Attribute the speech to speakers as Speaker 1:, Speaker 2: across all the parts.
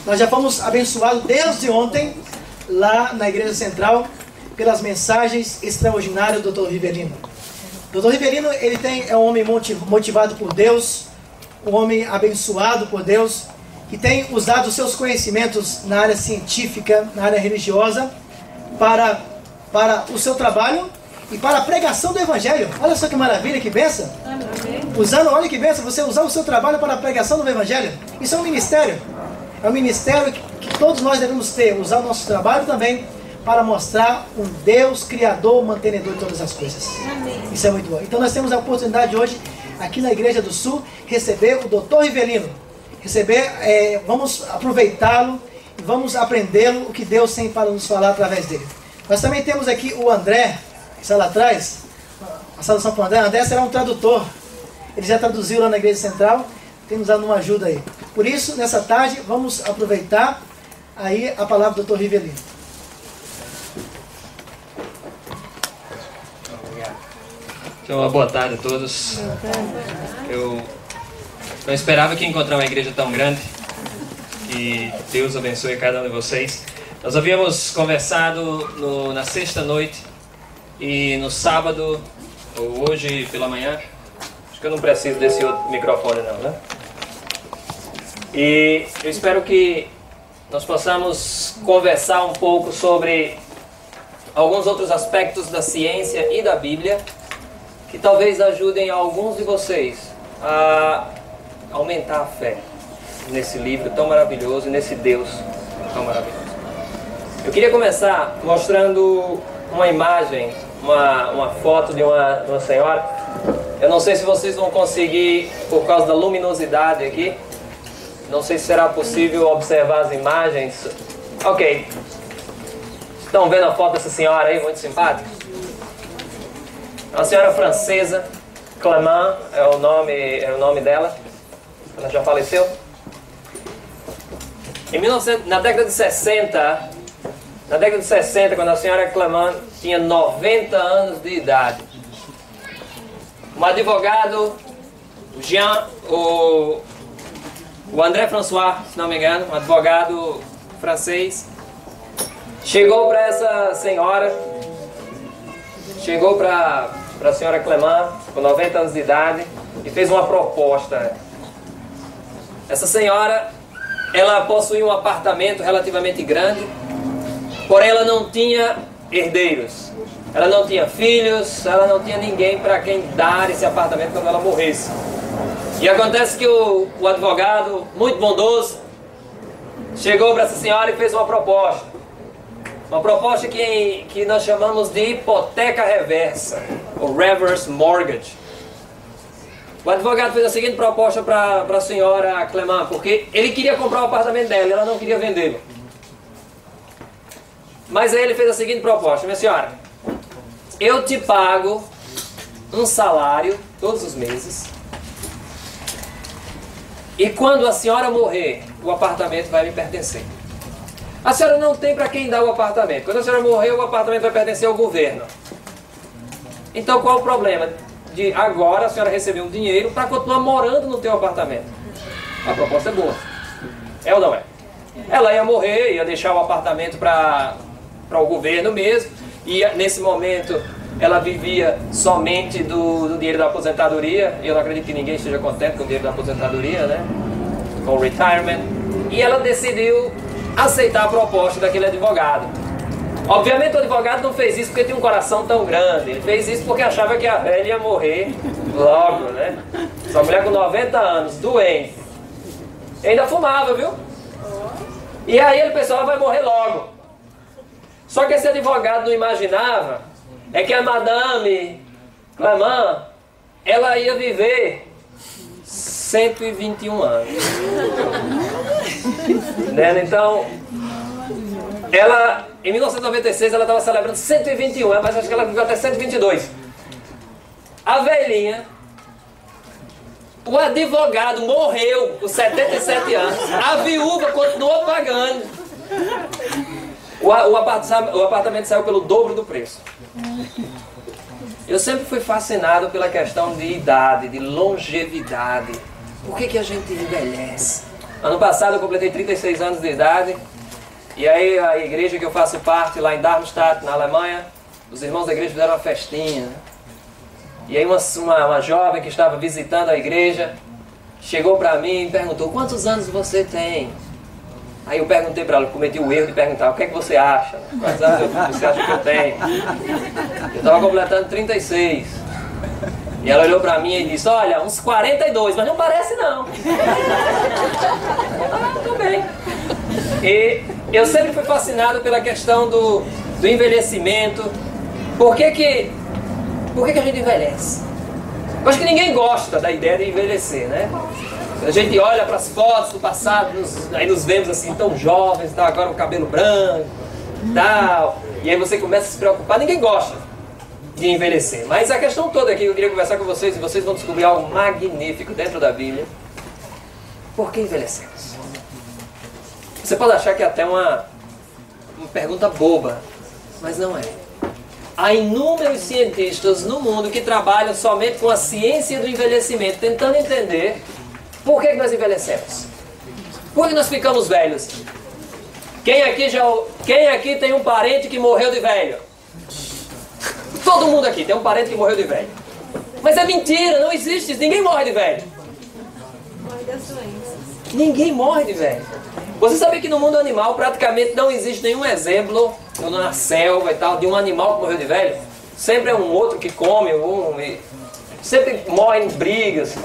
Speaker 1: Nós já fomos abençoados desde ontem, lá na Igreja Central, pelas mensagens extraordinárias do Dr. Rivelino. O Dr. Rivelino, é um homem motivado por Deus, um homem abençoado por Deus, que tem usado os seus conhecimentos na área científica, na área religiosa, para o seu trabalho e para a pregação do Evangelho. Olha só que maravilha, que bênção. Olha que bênção, você usar o seu trabalho para a pregação do Evangelho. Isso é um ministério. É um ministério que todos nós devemos ter, usar o nosso trabalho também para mostrar um Deus criador, mantenedor de todas as coisas. Amém. Isso é muito bom. Então nós temos a oportunidade hoje, aqui na Igreja do Sul, receber o Dr. Rivelino. Vamos aproveitá-lo e vamos aprendê-lo, o que Deus tem para nos falar através dele. Nós também temos aqui o André, que está lá atrás, a saudação para o André. André será um tradutor. Ele já traduziu lá na Igreja Central, tem nos dado uma ajuda aí. Por isso, nessa tarde, vamos aproveitar aí a palavra do Dr. Rivelino.
Speaker 2: Então, uma boa tarde a todos. Eu não esperava que encontrar uma igreja tão grande. Que Deus abençoe cada um de vocês. Nós havíamos conversado na sexta noite e no sábado, ou hoje pela manhã. Acho que eu não preciso desse outro microfone não, né? E eu espero que nós possamos conversar um pouco sobre alguns outros aspectos da ciência e da Bíblia que talvez ajudem alguns de vocês a aumentar a fé nesse livro tão maravilhoso e nesse Deus tão maravilhoso. Eu queria começar mostrando uma imagem, uma foto de uma senhora. Eu não sei se vocês vão conseguir, por causa da luminosidade aqui, não sei se será possível observar as imagens. Ok. Estão vendo a foto dessa senhora aí, muito simpática? Uma senhora francesa, Clément é o nome dela. Ela já faleceu. Na década de 60, quando a senhora Clément tinha 90 anos de idade, um advogado, o André François, se não me engano, um advogado francês, chegou para essa senhora, para a senhora Clément, com 90 anos de idade, e fez uma proposta. Essa senhora, ela possuía um apartamento relativamente grande, porém ela não tinha herdeiros, ela não tinha filhos, ela não tinha ninguém para quem dar esse apartamento quando ela morresse. E acontece que o advogado, muito bondoso, chegou para essa senhora e fez uma proposta. Uma proposta que nós chamamos de hipoteca reversa, ou reverse mortgage. O advogado fez a seguinte proposta para a senhora Clément, porque ele queria comprar o apartamento dela, ela não queria vendê-lo. Mas aí ele fez a seguinte proposta: minha senhora, eu te pago um salário todos os meses, e quando a senhora morrer, o apartamento vai me pertencer. A senhora não tem para quem dar o apartamento. Quando a senhora morrer, o apartamento vai pertencer ao governo. Então qual o problema de agora a senhora receber um dinheiro para continuar morando no teu apartamento? A proposta é boa. É ou não é? Ela ia morrer, ia deixar o apartamento para o governo mesmo. E nesse momento ela vivia somente do dinheiro da aposentadoria. Eu não acredito que ninguém esteja contente com o dinheiro da aposentadoria, né? Com o retirement. E ela decidiu aceitar a proposta daquele advogado. Obviamente o advogado não fez isso porque tinha um coração tão grande. Ele fez isso porque achava que a velha ia morrer logo, né? Essa mulher com 90 anos, doente. E ainda fumava, viu? E aí ele pensou, ela vai morrer logo. Só que esse advogado não imaginava é que a Madame Clément, ela ia viver 121 anos. Né? Então, ela, em 1996, ela estava celebrando 121, mas acho que ela viveu até 122. A velhinha, o advogado morreu com 77 anos, a viúva continuou pagando. O apartamento saiu pelo dobro do preço. Eu sempre fui fascinado pela questão de idade, de longevidade. Por que a gente envelhece? Ano passado eu completei 36 anos de idade. E aí a igreja que eu faço parte, lá em Darmstadt, na Alemanha, os irmãos da igreja fizeram uma festinha. E aí uma jovem que estava visitando a igreja chegou para mim e perguntou: quantos anos você tem? Aí eu perguntei para ela, cometi o erro de perguntar: o que é que você acha? Quantos anos você acha que eu tenho? Eu estava completando 36. E ela olhou para mim e disse: olha, uns 42, mas não parece não. Ah, tudo bem. E eu sempre fui fascinado pela questão do envelhecimento. Por que a gente envelhece? Eu acho que ninguém gosta da ideia de envelhecer, né? A gente olha para as fotos do passado, aí nos vemos assim tão jovens, tá, agora o cabelo branco, tal, e aí você começa a se preocupar. Ninguém gosta de envelhecer. Mas a questão toda aqui que eu queria conversar com vocês, e vocês vão descobrir algo magnífico dentro da Bíblia. Por que envelhecemos? Você pode achar que é até uma pergunta boba, mas não é. Há inúmeros cientistas no mundo que trabalham somente com a ciência do envelhecimento, tentando entender por que nós envelhecemos. Por que nós ficamos velhos? Quem aqui tem um parente que morreu de velho? Todo mundo aqui tem um parente que morreu de velho. Mas é mentira, não existe isso. Ninguém morre de velho.
Speaker 3: Morre das doenças.
Speaker 2: Ninguém morre de velho. Você sabia que no mundo animal praticamente não existe nenhum exemplo, na selva e tal, de um animal que morreu de velho? Sempre é um outro que come, sempre morre em brigas.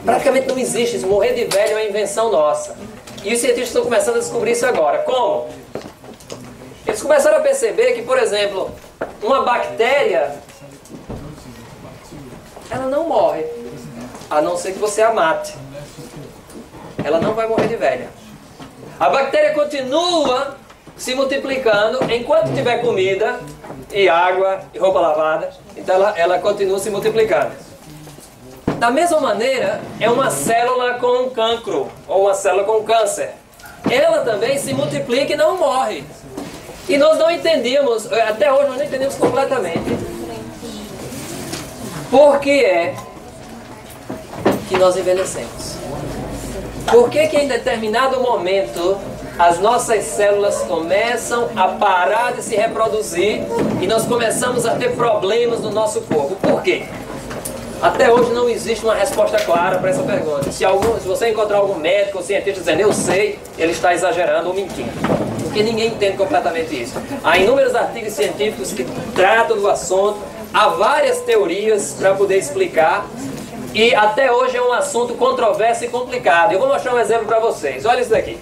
Speaker 2: Praticamente não existe isso. Morrer de velho é uma invenção nossa. E os cientistas estão começando a descobrir isso agora. Como? Eles começaram a perceber que, por exemplo, uma bactéria, ela não morre, a não ser que você a mate. Ela não vai morrer de velha. A bactéria continua se multiplicando enquanto tiver comida e água e roupa lavada. Então ela continua se multiplicando. Da mesma maneira, é uma célula com um cancro ou uma célula com câncer. Ela também se multiplica e não morre. E nós não entendíamos, até hoje nós não entendemos completamente por que é que nós envelhecemos. Por que em determinado momento as nossas células começam a parar de se reproduzir e nós começamos a ter problemas no nosso corpo? Por quê? Até hoje não existe uma resposta clara para essa pergunta. Se você encontrar algum médico ou cientista dizendo eu sei, ele está exagerando ou mentindo. Porque ninguém entende completamente isso. Há inúmeros artigos científicos que tratam do assunto, há várias teorias para poder explicar, e até hoje é um assunto controverso e complicado. Eu vou mostrar um exemplo para vocês. Olha isso daqui.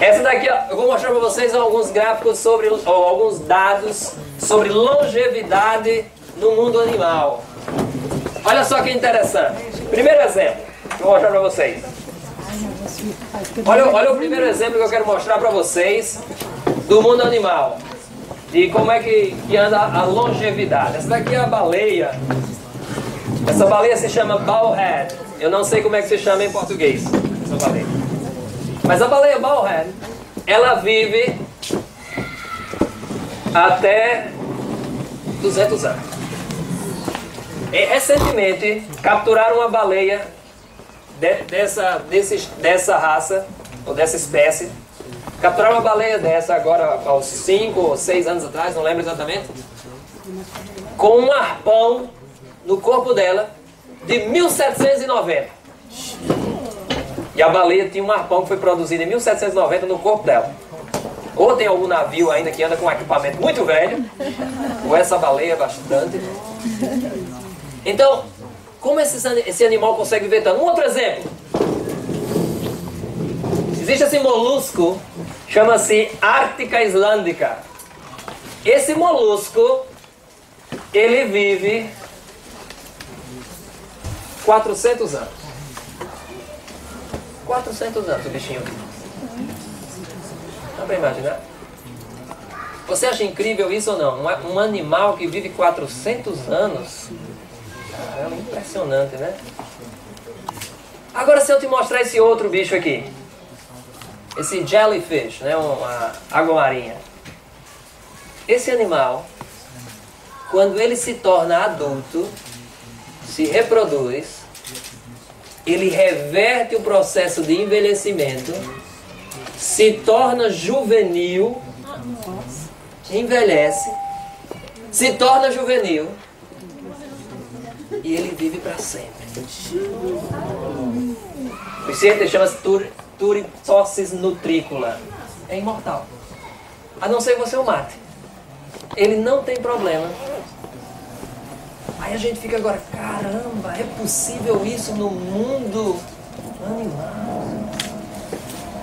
Speaker 2: Essa daqui, ó, eu vou mostrar para vocês alguns gráficos ou alguns dados sobre longevidade no mundo animal. Olha só que interessante. Primeiro exemplo que eu vou mostrar para vocês. Olha o primeiro exemplo que eu quero mostrar para vocês do mundo animal. De como é que anda a longevidade. Essa daqui é a baleia. Essa baleia se chama bowhead. Eu não sei como é que se chama em português, essa baleia. Mas a baleia bowhead, ela vive até 200 anos. E recentemente capturaram uma baleia dessa raça, ou dessa espécie. Capturaram uma baleia dessa agora, aos 5 ou 6 anos atrás, não lembro exatamente, com um arpão no corpo dela de 1790. E a baleia tinha um arpão que foi produzido em 1790 no corpo dela. Ou tem algum navio ainda que anda com um equipamento muito velho, ou essa baleia bastante. Então, como esse animal consegue viver tanto? Um outro exemplo. Existe esse molusco, chama-se Ártica islândica. Esse molusco, ele vive 400 anos. 400 anos o bichinho vive. Dá pra imaginar? Você acha incrível isso ou não? Um animal que vive 400 anos? É impressionante, né? Agora se eu te mostrar esse outro bicho aqui. Esse jellyfish, né? Uma água marinha. Esse animal, quando ele se torna adulto, se reproduz, ele reverte o processo de envelhecimento, se torna juvenil, envelhece, se torna juvenil e ele vive para sempre. O cientista chama-se Turritossis nutricula. É imortal. A não ser que você o mate. Ele não tem problema. Aí a gente fica agora, caramba, é possível isso no mundo animal?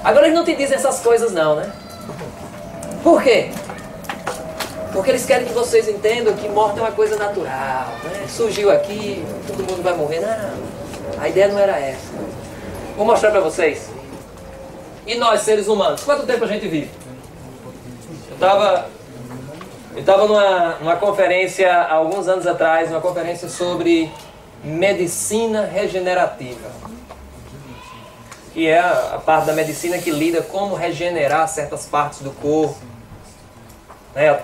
Speaker 2: Agora eles não te dizem essas coisas não, né? Por quê? Porque eles querem que vocês entendam que morte é uma coisa natural, né? Surgiu aqui, todo mundo vai morrer. Não, a ideia não era essa. Vou mostrar para vocês. E nós, seres humanos, quanto tempo a gente vive? Eu estava numa conferência há alguns anos atrás, uma conferência sobre medicina regenerativa. Que é a parte da medicina que lida como regenerar certas partes do corpo, né?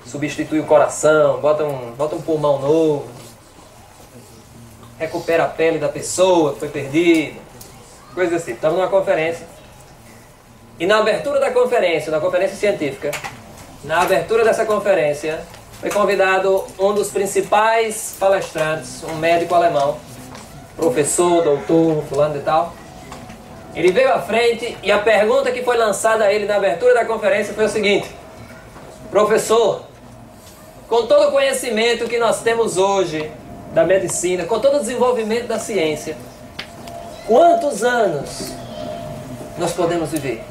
Speaker 2: Substitui o coração, bota um pulmão novo, recupera a pele da pessoa que foi perdida, coisas assim. Estava numa conferência. E na abertura da conferência, na conferência científica, na abertura dessa conferência, foi convidado um dos principais palestrantes, um médico alemão, professor, doutor, fulano de tal. Ele veio à frente e a pergunta que foi lançada a ele na abertura da conferência foi o seguinte: professor, com todo o conhecimento que nós temos hoje da medicina, com todo o desenvolvimento da ciência, quantos nós podemos viver?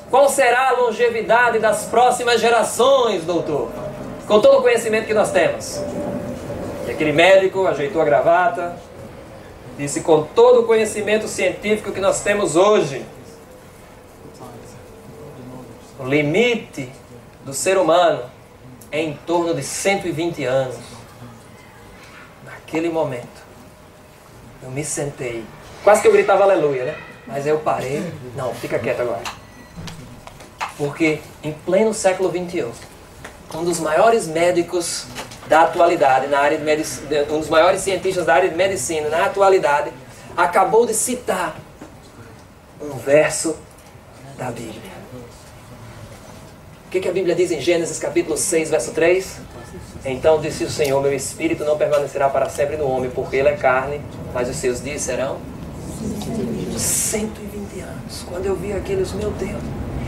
Speaker 2: Qual será a longevidade das próximas gerações, doutor? Com todo o conhecimento que nós temos. E aquele médico ajeitou a gravata, disse: com todo o conhecimento científico que nós temos hoje, o limite do ser humano é em torno de 120 anos. Naquele momento, eu me sentei. Quase que eu gritava aleluia, né? Mas aí eu parei. Não, fica quieto agora. Porque em pleno século XXI, um dos maiores médicos da atualidade, na área de medicina, um dos maiores cientistas da área de medicina na atualidade, acabou de citar um verso da Bíblia. O que a Bíblia diz em Gênesis capítulo 6, verso 3? Então disse o Senhor: meu espírito não permanecerá para sempre no homem, porque ele é carne, mas os seus dias serão 120 anos. Quando eu vi aqueles, meu Deus,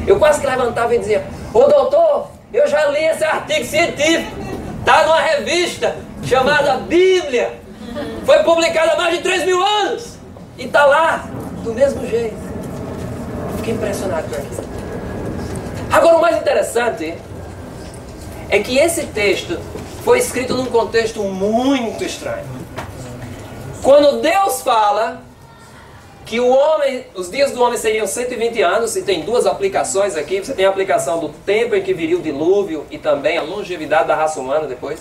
Speaker 2: eu quase que levantava e dizia: ô doutor, eu já li esse artigo científico, está numa revista chamada Bíblia, foi publicada há mais de 3.000 anos e está lá do mesmo jeito. Fiquei impressionado com aquilo. Agora, o mais interessante é que esse texto foi escrito num contexto muito estranho. Quando Deus fala que os dias do homem seriam 120 anos, e tem duas aplicações aqui, você tem a aplicação do tempo em que viria o dilúvio e também a longevidade da raça humana depois.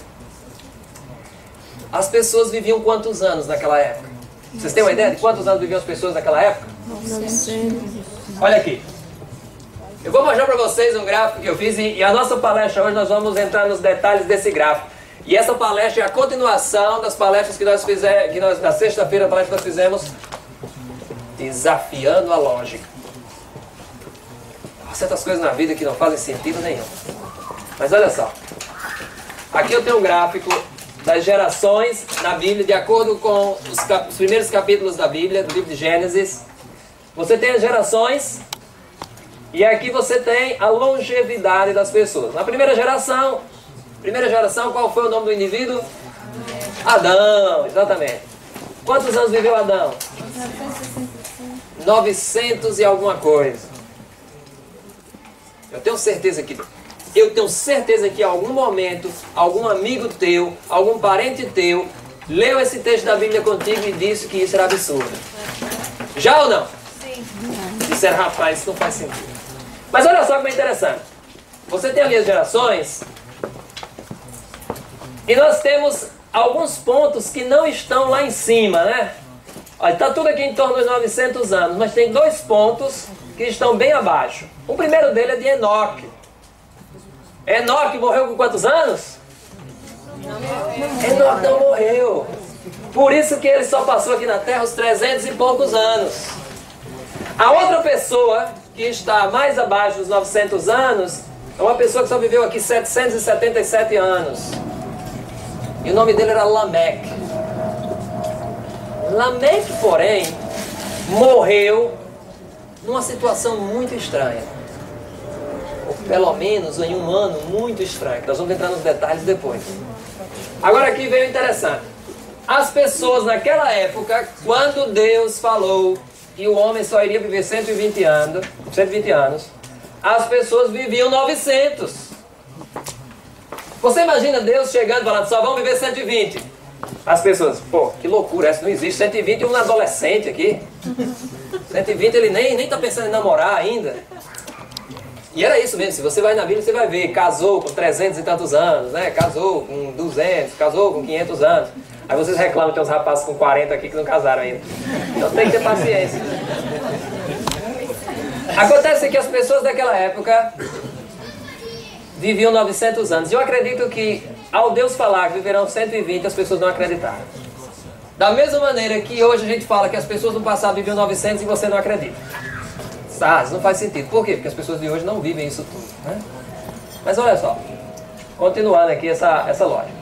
Speaker 2: As pessoas viviam quantos anos naquela época? Vocês têm uma ideia de quantos anos viviam as pessoas naquela época?
Speaker 3: 900.
Speaker 2: Olha aqui. Eu vou mostrar para vocês um gráfico que eu fiz e a nossa palestra hoje nós vamos entrar nos detalhes desse gráfico. E essa palestra é a continuação das palestras que nós fizemos, na sexta-feira a palestra que nós fizemos desafiando a lógica. Há certas coisas na vida que não fazem sentido nenhum. Mas olha só. Aqui eu tenho um gráfico das gerações na Bíblia, de acordo com os primeiros capítulos da Bíblia, do livro de Gênesis. Você tem as gerações e aqui você tem a longevidade das pessoas. Na primeira geração, qual foi o nome do indivíduo? Adão, exatamente. Quantos anos viveu Adão? 900 e alguma coisa. Eu tenho certeza que em algum momento, algum amigo teu, algum parente teu, leu esse texto da Bíblia contigo e disse que isso era absurdo. Já ou não?
Speaker 3: Sim.
Speaker 2: Disseram: rapaz, isso não faz sentido. Mas olha só como é interessante. Você tem ali as gerações e nós temos alguns pontos que não estão lá em cima, né? Está tudo aqui em torno dos 900 anos, mas tem dois pontos que estão bem abaixo. O primeiro dele é de Enoque. Enoque morreu com quantos anos? Enoque não morreu. Por isso que ele só passou aqui na Terra os 300 e poucos anos. A outra pessoa que está mais abaixo dos 900 anos é uma pessoa que só viveu aqui 777 anos. E o nome dele era Lameque. Lameque, porém, morreu numa situação muito estranha. Ou pelo menos em um ano muito estranho. Nós vamos entrar nos detalhes depois. Agora aqui veio o interessante. As pessoas naquela época, quando Deus falou que o homem só iria viver 120 anos, as pessoas viviam 900. Você imagina Deus chegando e falando, só vão viver 120. As pessoas, pô, que loucura, essa não existe. 120 é um adolescente aqui. 120 ele nem está pensando em namorar ainda. E era isso mesmo, se você vai na Bíblia você vai ver, casou com 300 e tantos anos, né? Casou com 200, casou com 500 anos. Aí vocês reclamam que tem uns rapazes com 40 aqui que não casaram ainda. Então tem que ter paciência. Acontece que as pessoas daquela época viviam 900 anos. E eu acredito que ao Deus falar que viverão 120, as pessoas não acreditaram. Da mesma maneira que hoje a gente fala que as pessoas no passado viviam 900 e você não acredita. Ah, isso não faz sentido. Por quê? Porque as pessoas de hoje não vivem isso tudo, né? Mas olha só, continuando aqui essa lógica.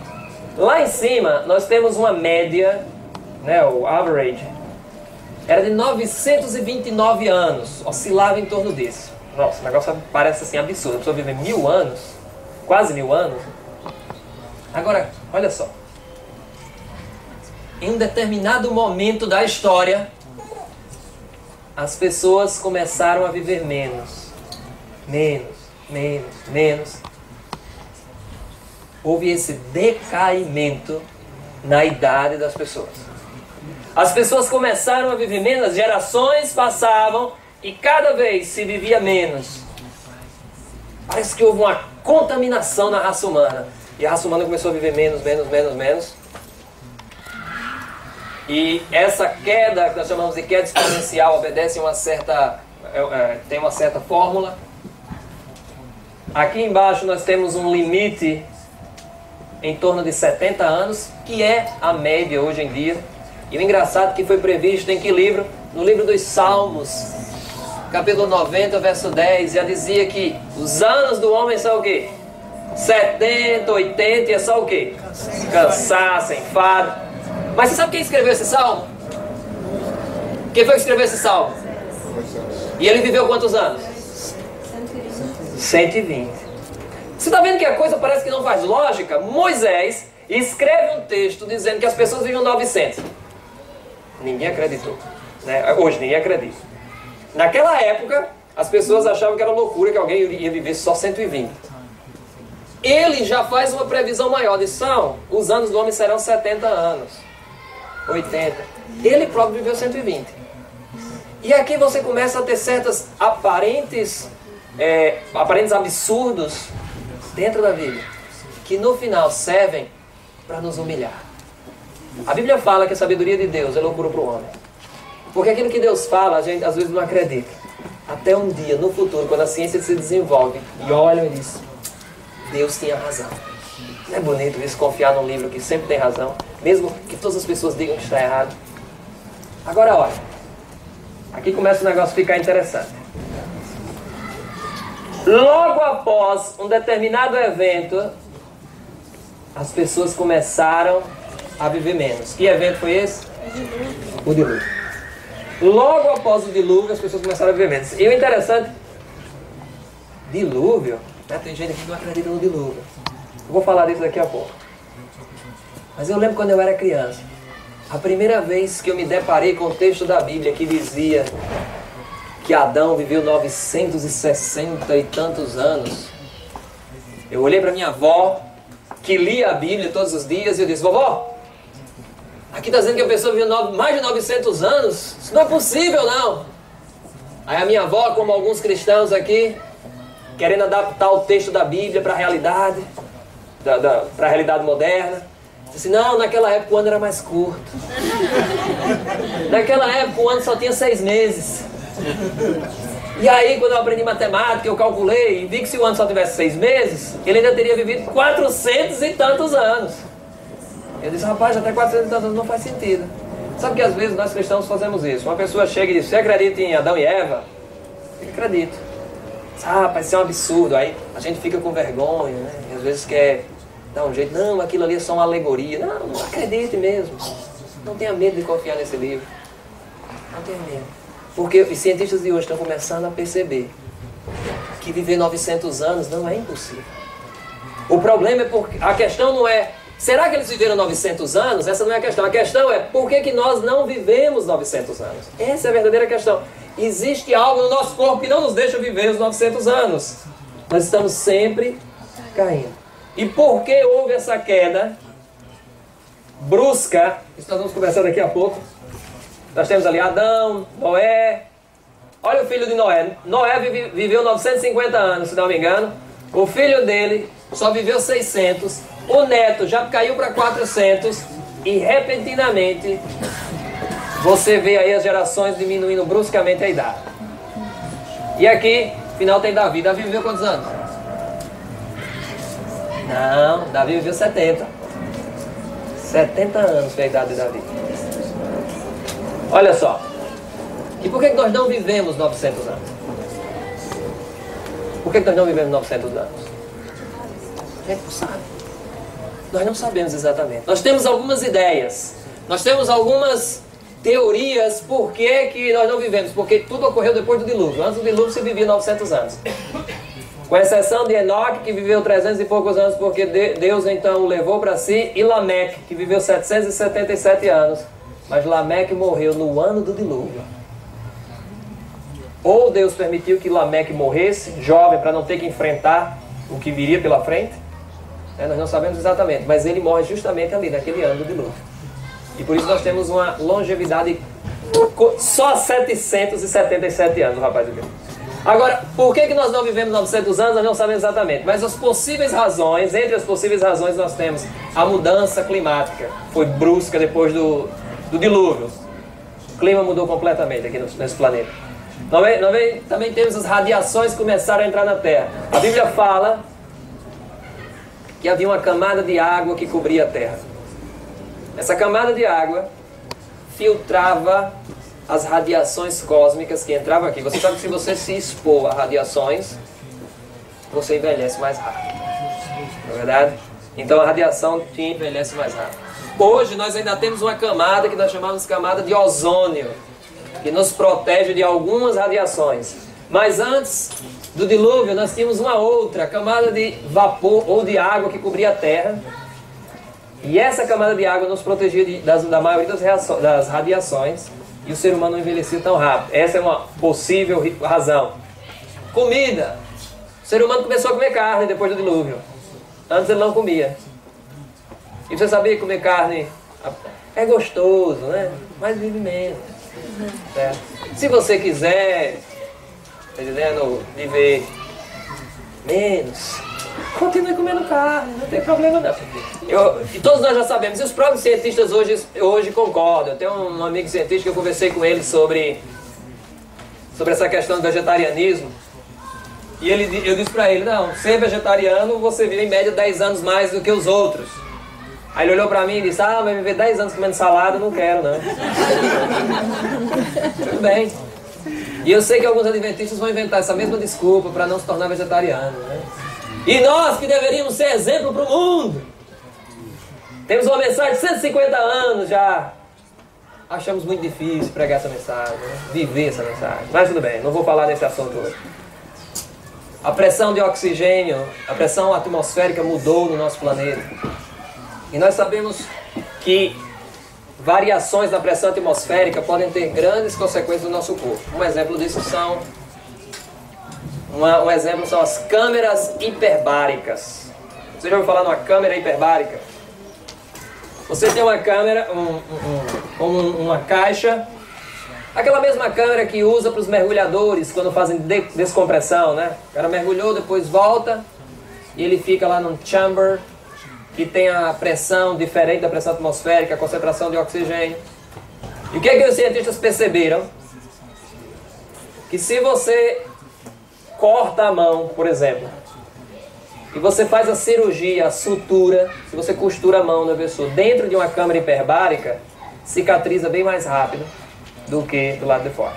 Speaker 2: Lá em cima nós temos uma média, né, o average, era de 929 anos, oscilava em torno disso. Nossa, o negócio parece assim absurdo, a pessoa vive 1000 anos, quase 1000 anos. Agora, olha só. Em um determinado momento da história, as pessoas começaram a viver menos. Houve esse decaimento na idade das pessoas. As pessoas começaram a viver menos, as gerações passavam e cada vez se vivia menos. Parece que houve uma contaminação na raça humana. E a raça humana começou a viver menos. E essa queda, que nós chamamos de queda exponencial, obedece a uma certa, tem uma certa fórmula. Aqui embaixo nós temos um limite em torno de 70 anos, que é a média hoje em dia. E o engraçado é que foi previsto em que livro? No livro dos Salmos, capítulo 90, verso 10, já dizia que os anos do homem são o quê? 70, 80 e é só o quê? Cansaço, enfado. Mas você sabe quem escreveu esse salmo? Quem foi que escreveu esse salmo? E ele viveu quantos anos? 120. Você está vendo que a coisa parece que não faz lógica? Moisés escreve um texto dizendo que as pessoas viviam 900. Ninguém acreditou, né? Hoje ninguém acredita. Naquela época, as pessoas achavam que era loucura que alguém ia viver só 120. Ele já faz uma previsão maior. Diz, os anos do homem serão 70 anos. 80. Ele próprio viveu 120. E aqui você começa a ter certas aparentes absurdos dentro da Bíblia, que no final servem para nos humilhar. A Bíblia fala que a sabedoria de Deus é loucura para o homem. Porque aquilo que Deus fala, a gente às vezes não acredita. Até um dia, no futuro, quando a ciência se desenvolve, e olham e diz, Deus tinha razão. Não é bonito isso, confiar num livro que sempre tem razão, mesmo que todas as pessoas digam que está errado. Agora olha, aqui começa o negócio a ficar interessante. Logo após um determinado evento, as pessoas começaram a viver menos. Que evento foi esse? O dilúvio. Logo após o dilúvio, as pessoas começaram a viver menos. E o interessante, dilúvio, né? Tem gente que não acredita no dilúvio. Eu vou falar disso daqui a pouco. Mas eu lembro quando eu era criança, a primeira vez que eu me deparei com o texto da Bíblia que dizia que Adão viveu 960 e tantos anos. Eu olhei para minha avó, que lia a Bíblia todos os dias, e eu disse, vovó, aqui está dizendo que a pessoa viveu mais de 900 anos? Isso não é possível, não. Aí a minha avó, como alguns cristãos aqui, querendo adaptar o texto da Bíblia para a realidade, para a realidade moderna, disse, não, naquela época o ano era mais curto. Naquela época o ano só tinha 6 meses. E aí, quando eu aprendi matemática, eu calculei e vi que se o ano só tivesse 6 meses, ele ainda teria vivido 400 e tantos anos. Eu disse, rapaz, até 400 anos não faz sentido. Sabe que às vezes nós cristãos fazemos isso. Uma pessoa chega e diz, você acredita em Adão e Eva? Eu acredito. Ah, rapaz, isso é um absurdo. Aí a gente fica com vergonha, né? E às vezes quer dar um jeito. Não, aquilo ali é só uma alegoria. Não acredite mesmo. Não tenha medo de confiar nesse livro. Não tenha medo. Porque os cientistas de hoje estão começando a perceber que viver 900 anos não é impossível. O problema é porque... A questão não é... Será que eles viveram 900 anos? Essa não é a questão. A questão é por que nós não vivemos 900 anos? Essa é a verdadeira questão. Existe algo no nosso corpo que não nos deixa viver os 900 anos. Nós estamos sempre caindo. E por que houve essa queda brusca? Isso nós vamos conversar daqui a pouco. Nós temos ali Adão, Noé. Olha o filho de Noé. Noé viveu 950 anos, se não me engano. O filho dele só viveu 600. O neto já caiu para 400. E repentinamente você vê aí as gerações diminuindo bruscamente a idade. E aqui, final tem Davi. Davi viveu quantos anos? Não, Davi viveu 70. 70 anos foi a idade de Davi. Olha só. E por que nós não vivemos 900 anos? Por que nós não vivemos 900 anos? A gente não sabe. Nós não sabemos exatamente. Nós temos algumas ideias. Nós temos algumas teorias por que nós não vivemos. Porque tudo ocorreu depois do dilúvio. Antes do dilúvio se vivia 900 anos. Com exceção de Enoque, que viveu 300 e poucos anos, porque Deus então o levou para si, e Lameque, que viveu 777 anos. Mas Lameque morreu no ano do dilúvio. Ou Deus permitiu que Lameque morresse, jovem, para não ter que enfrentar o que viria pela frente. Nós não sabemos exatamente, mas ele morre justamente ali, naquele ano do dilúvio. E por isso nós temos uma longevidade só 777 anos, rapaz. Agora, por que nós não vivemos 900 anos, nós não sabemos exatamente. Mas as possíveis razões, entre as possíveis razões nós temos a mudança climática. Foi brusca depois do dilúvio. O clima mudou completamente aqui nesse planeta. Também temos as radiações que começaram a entrar na Terra. A Bíblia fala que havia uma camada de água que cobria a Terra. Essa camada de água filtrava as radiações cósmicas que entravam aqui. Você sabe que se você se expor a radiações, você envelhece mais rápido. Não é verdade? Então a radiação te envelhece mais rápido. Hoje nós ainda temos uma camada que nós chamamos de camada de ozônio, que nos protege de algumas radiações. Mas antes do dilúvio nós tínhamos uma outra camada de vapor ou de água que cobria a Terra. E essa camada de água nos protegia da maioria das radiações. E o ser humano não envelhecia tão rápido. Essa é uma possível razão. Comida. O ser humano começou a comer carne depois do dilúvio. Antes ele não comia. E você sabia que comer carne é gostoso, né? Mas vive menos. Certo? Se você quiser, tá entendendo, viver menos, continue comendo carne, não tem problema não. E todos nós já sabemos, e os próprios cientistas hoje concordam. Eu tenho um amigo cientista que eu conversei com ele sobre essa questão do vegetarianismo. E eu disse para ele, não, ser vegetariano você vive em média 10 anos mais do que os outros. Aí ele olhou para mim e disse, mas viver 10 anos comendo salada, não quero não. Tudo bem. E eu sei que alguns adventistas vão inventar essa mesma desculpa para não se tornar vegetariano, né? E nós que deveríamos ser exemplo para o mundo, temos uma mensagem de 150 anos já. Achamos muito difícil pregar essa mensagem, né? Viver essa mensagem. Mas tudo bem, não vou falar desse assunto hoje. A pressão de oxigênio, a pressão atmosférica mudou no nosso planeta. E nós sabemos que variações na pressão atmosférica podem ter grandes consequências no nosso corpo. Um exemplo disso são as câmeras hiperbáricas. Você já ouviu falar numa câmera hiperbárica? Você tem uma câmera, uma caixa, aquela mesma câmera que usa para os mergulhadores quando fazem descompressão, né? O cara mergulhou, depois volta e ele fica lá num chamber que tem a pressão diferente da pressão atmosférica, a concentração de oxigênio. E o que os cientistas perceberam? Que se você corta a mão, por exemplo, e você faz a cirurgia, a sutura, se você costura a mão da pessoa dentro de uma câmara hiperbárica, cicatriza bem mais rápido do que do lado de fora.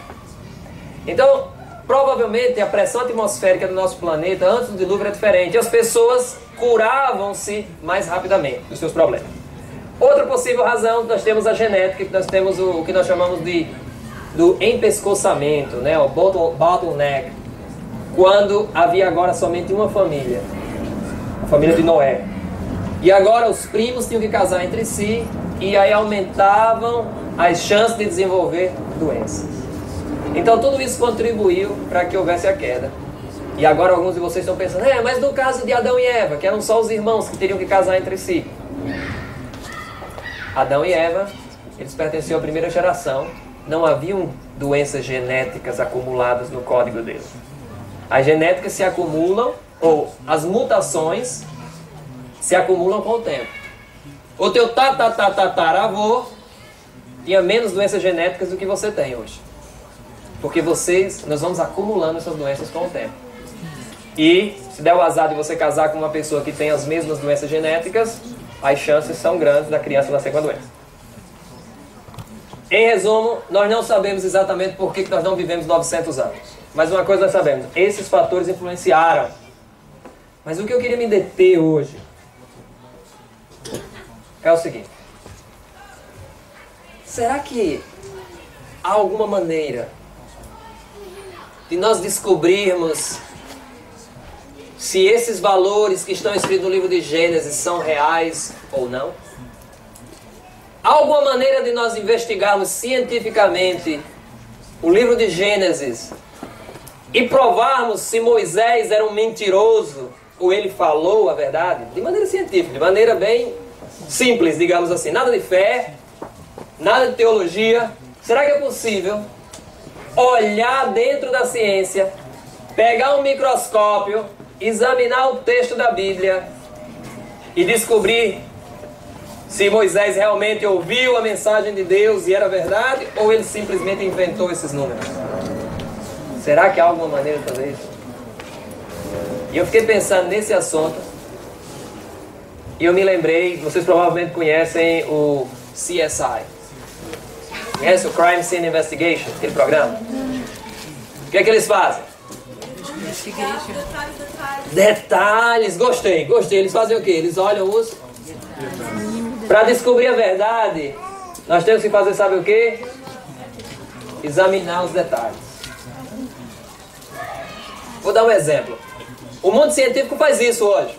Speaker 2: Então, provavelmente a pressão atmosférica do nosso planeta antes do dilúvio era diferente. As pessoas curavam-se mais rapidamente dos seus problemas. Outra possível razão, nós temos a genética, que nós temos o que nós chamamos do empescoçamento, né? O bottleneck, quando havia agora somente uma família, a família de Noé. E agora os primos tinham que casar entre si e aí aumentavam as chances de desenvolver doenças. Então tudo isso contribuiu para que houvesse a queda. E agora alguns de vocês estão pensando, mas no caso de Adão e Eva, que eram só os irmãos que teriam que casar entre si. Adão e Eva, eles pertenciam à primeira geração, não haviam doenças genéticas acumuladas no código deles. As genéticas se acumulam, ou as mutações se acumulam com o tempo. O teu tataravô tinha menos doenças genéticas do que você tem hoje. Porque nós vamos acumulando essas doenças com o tempo. E se der o azar de você casar com uma pessoa que tem as mesmas doenças genéticas, as chances são grandes da criança nascer com a doença. Em resumo, nós não sabemos exatamente por que nós não vivemos 900 anos. Mas uma coisa nós sabemos, esses fatores influenciaram. Mas o que eu queria me deter hoje é o seguinte. Será que há alguma maneira de nós descobrirmos se esses valores que estão escritos no livro de Gênesis são reais ou não? Há alguma maneira de nós investigarmos cientificamente o livro de Gênesis e provarmos se Moisés era um mentiroso ou ele falou a verdade? De maneira científica, de maneira bem simples, digamos assim. Nada de fé, nada de teologia. Será que é possível olhar dentro da ciência, pegar um microscópio, examinar o texto da Bíblia e descobrir se Moisés realmente ouviu a mensagem de Deus e era verdade, ou ele simplesmente inventou esses números? Será que há alguma maneira de fazer isso? E eu fiquei pensando nesse assunto e eu me lembrei, vocês provavelmente conhecem o CSI. Conhece o Crime Scene Investigation, aquele programa? O que é que eles fazem? Detalhes, gostei. Eles fazem o quê? Eles olham os... Para descobrir a verdade, nós temos que fazer, sabe o quê? Examinar os detalhes. Vou dar um exemplo. O mundo científico faz isso hoje.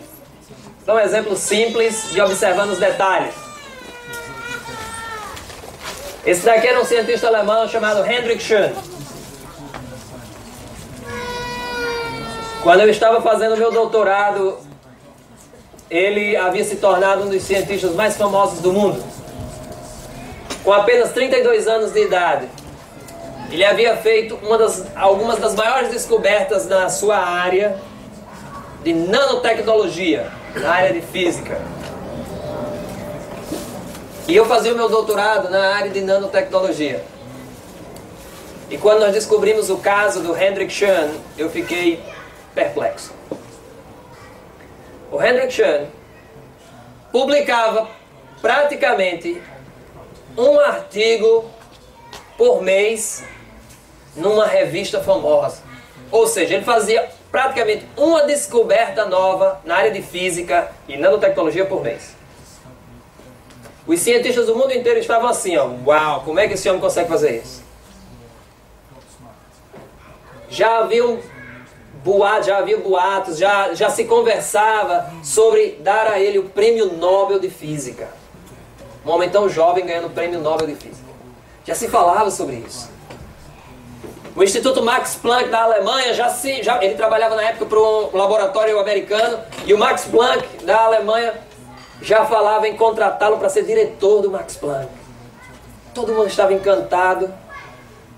Speaker 2: Vou dar um exemplo simples de observando os detalhes. Esse daqui era um cientista alemão chamado Hendrik Schön. Quando eu estava fazendo meu doutorado, ele havia se tornado um dos cientistas mais famosos do mundo. Com apenas 32 anos de idade, ele havia feito algumas das maiores descobertas na sua área de nanotecnologia, na área de física. E eu fazia o meu doutorado na área de nanotecnologia. E quando nós descobrimos o caso do Hendrik Schön, eu fiquei perplexo. O Hendrik Schön publicava praticamente um artigo por mês numa revista famosa. Ou seja, ele fazia praticamente uma descoberta nova na área de física e nanotecnologia por mês. Os cientistas do mundo inteiro estavam assim, uau, como é que esse homem consegue fazer isso? Já havia boatos, já se conversava sobre dar a ele o Prêmio Nobel de Física. Um homem tão jovem ganhando o Prêmio Nobel de Física. Já se falava sobre isso. O Instituto Max Planck da Alemanha, ele trabalhava na época para um laboratório americano, e o Max Planck da Alemanha já falava em contratá-lo para ser diretor do Max Planck. Todo mundo estava encantado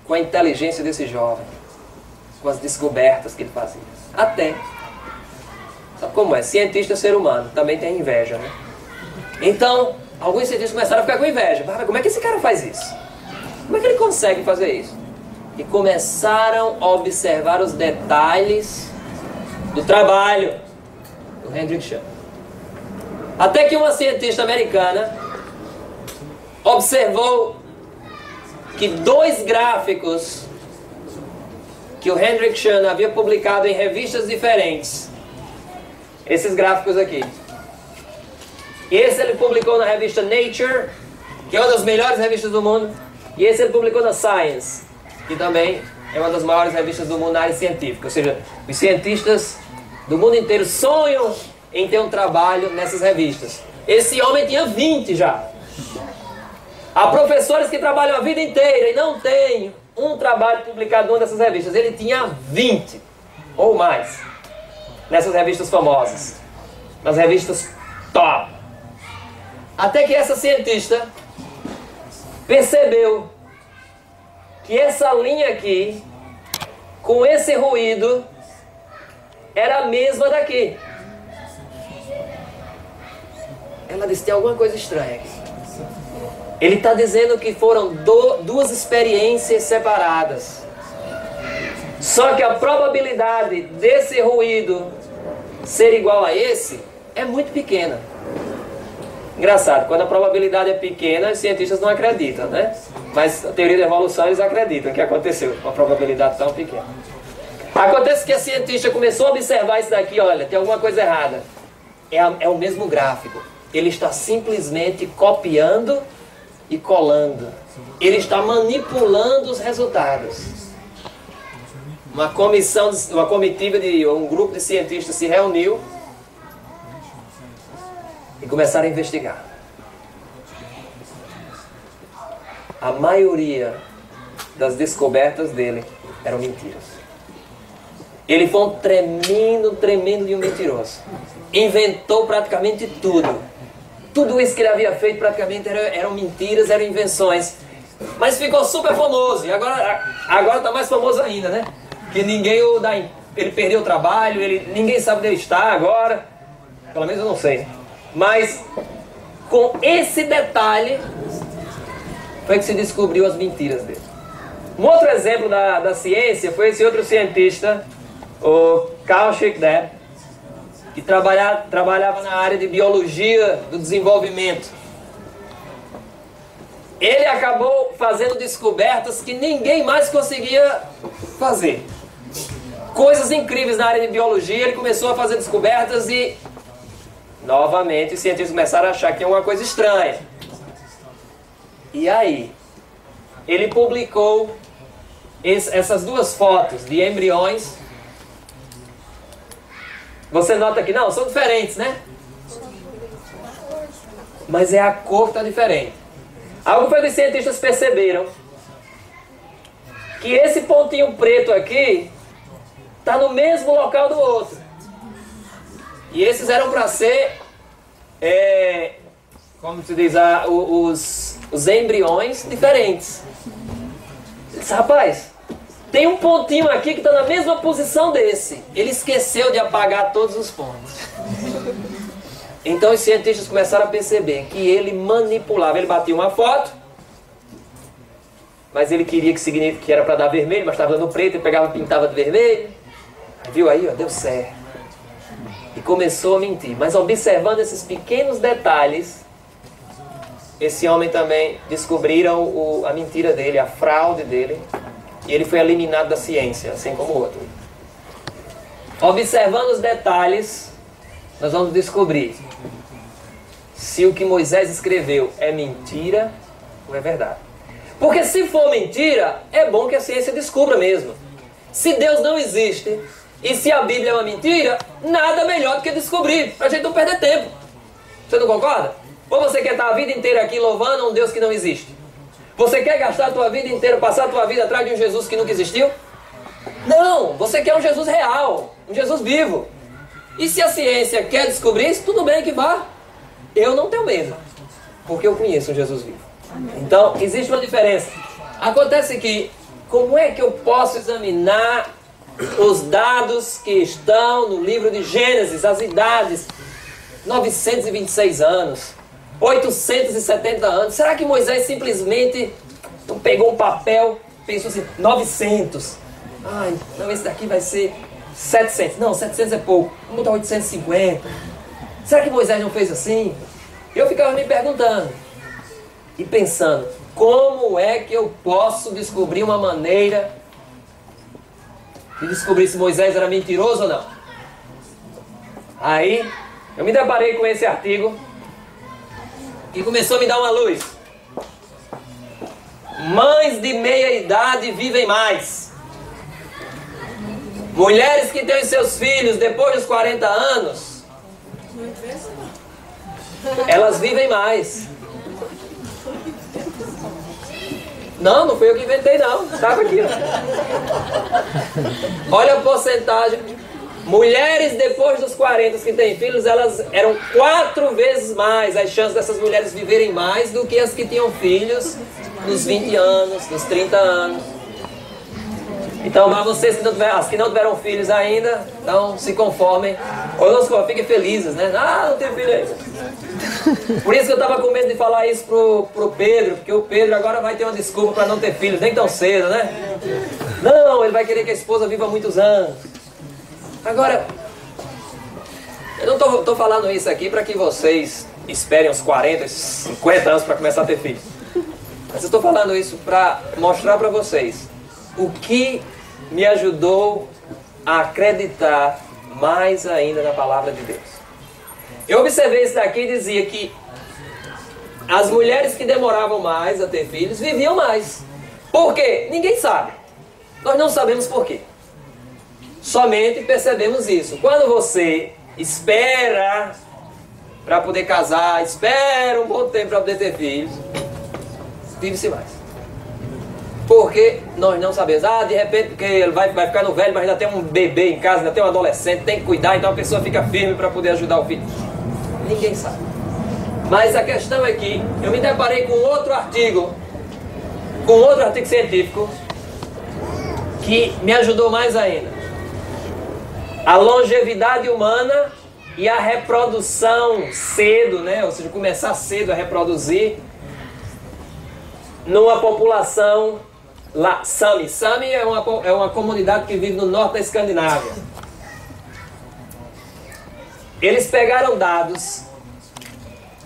Speaker 2: com a inteligência desse jovem, com as descobertas que ele fazia. Até, sabe como é? Cientista é ser humano, também tem inveja, né? Então, alguns cientistas começaram a ficar com inveja. Como é que esse cara faz isso? Como é que ele consegue fazer isso? E começaram a observar os detalhes do trabalho do Hendrik Chan. Até que uma cientista americana observou que 2 gráficos que o Hendrik Chan havia publicado em revistas diferentes, esses gráficos aqui, esse ele publicou na revista Nature, que é uma das melhores revistas do mundo, e esse ele publicou na Science, que também é uma das maiores revistas do mundo na área científica. Ou seja, os cientistas do mundo inteiro sonham em ter um trabalho nessas revistas. Esse homem tinha 20 já. Há professores que trabalham a vida inteira e não têm um trabalho publicado numa dessas revistas. Ele tinha 20 ou mais nessas revistas famosas, nas revistas top. Até que essa cientista percebeu que essa linha aqui, com esse ruído, era a mesma daqui. Ela disse, tem alguma coisa estranha aqui. Ele está dizendo que foram 2 experiências separadas. Só que a probabilidade desse ruído ser igual a esse é muito pequena. Engraçado, quando a probabilidade é pequena, os cientistas não acreditam, né? Mas a teoria da evolução eles acreditam que aconteceu com uma probabilidade tão pequena. Acontece que a cientista começou a observar isso daqui, olha, tem alguma coisa errada. É o mesmo gráfico. Ele está simplesmente copiando e colando. Ele está manipulando os resultados. Uma comitiva de um grupo de cientistas se reuniu e começaram a investigar. A maioria das descobertas dele eram mentiras. Ele foi um tremendo de um mentiroso. Inventou praticamente tudo. Tudo isso que ele havia feito praticamente eram mentiras, eram invenções. Mas ficou super famoso. E agora está mais famoso ainda, né? Que ninguém o dá. Ele perdeu o trabalho, ninguém sabe onde ele está agora. Pelo menos eu não sei. Mas com esse detalhe foi que se descobriu as mentiras dele. Um outro exemplo da ciência foi esse outro cientista, o Carl Schickder, que trabalhava na área de biologia do desenvolvimento. Ele acabou fazendo descobertas que ninguém mais conseguia fazer. Coisas incríveis na área de biologia. Ele começou a fazer descobertas e, novamente, os cientistas começaram a achar que tinha uma coisa estranha. E aí, ele publicou essas 2 fotos de embriões. Você nota que não, são diferentes, né? Mas é a cor que está diferente. Algo foi que os cientistas perceberam que esse pontinho preto aqui está no mesmo local do outro. E esses eram para ser, como se diz, os embriões diferentes. Rapaz, tem um pontinho aqui que está na mesma posição desse. Ele esqueceu de apagar todos os pontos. Então os cientistas começaram a perceber que ele manipulava. Ele batia uma foto, mas ele queria que era para dar vermelho, mas estava dando preto, ele pegava e pintava de vermelho. Viu aí, ó, deu certo. E começou a mentir. Mas observando esses pequenos detalhes, esse homem também descobriram a mentira dele, a fraude dele. E ele foi eliminado da ciência, assim como o outro. Observando os detalhes, nós vamos descobrir se o que Moisés escreveu é mentira ou é verdade. Porque se for mentira, é bom que a ciência descubra mesmo. Se Deus não existe e se a Bíblia é uma mentira, nada melhor do que descobrir, pra gente não perder tempo. Você não concorda? Ou você quer estar a vida inteira aqui louvando a um Deus que não existe? Você quer gastar a tua vida inteira, passar a tua vida atrás de um Jesus que nunca existiu? Não, você quer um Jesus real, um Jesus vivo. E se a ciência quer descobrir isso, tudo bem que vá. Eu não tenho medo, porque eu conheço um Jesus vivo. Então, existe uma diferença. Acontece que, como é que eu posso examinar os dados que estão no livro de Gênesis, as idades, 926 anos, 870 anos. Será que Moisés simplesmente pegou um papel, pensou assim, 900? Ai, não, esse daqui vai ser 700. Não, 700 é pouco. Vamos botar 850. Será que Moisés não fez assim? Eu ficava me perguntando e pensando, como é que eu posso descobrir uma maneira de descobrir se Moisés era mentiroso ou não? Aí, eu me deparei com esse artigo e começou a me dar uma luz. Mães de meia idade vivem mais. Mulheres que têm os seus filhos depois dos 40 anos, elas vivem mais. Não, não fui eu que inventei não. Estava aqui, ó. Olha a porcentagem. Mulheres depois dos 40 que têm filhos, elas eram 4 vezes mais as chances dessas mulheres viverem mais do que as que tinham filhos nos 20 anos, nos 30 anos. Então, para vocês as que não tiveram filhos ainda, então se conformem. Ou não se conformem, fiquem felizes, né? Ah, não tenho filho ainda. Por isso que eu estava com medo de falar isso pro Pedro, porque o Pedro agora vai ter uma desculpa para não ter filhos, nem tão cedo, né? Não, ele vai querer que a esposa viva muitos anos. Agora, eu não estou falando isso aqui para que vocês esperem uns 40, 50 anos para começar a ter filhos. Mas eu estou falando isso para mostrar para vocês o que me ajudou a acreditar mais ainda na palavra de Deus. Eu observei isso daqui e dizia que as mulheres que demoravam mais a ter filhos viviam mais. Por quê? Ninguém sabe. Nós não sabemos por quê. Somente percebemos isso. Quando você espera para poder casar, espera um bom tempo para poder ter filhos, vive-se mais. Porque nós não sabemos. Ah, de repente, porque ele vai ficar no velho, mas ainda tem um bebê em casa, ainda tem um adolescente, tem que cuidar, então a pessoa fica firme para poder ajudar o filho. Ninguém sabe. Mas a questão é que eu me deparei com outro artigo científico, que me ajudou mais ainda. A longevidade humana e a reprodução cedo, né? Ou seja, começar cedo a reproduzir numa população lá, Sami. Sami é uma comunidade que vive no norte da Escandinávia. Eles pegaram dados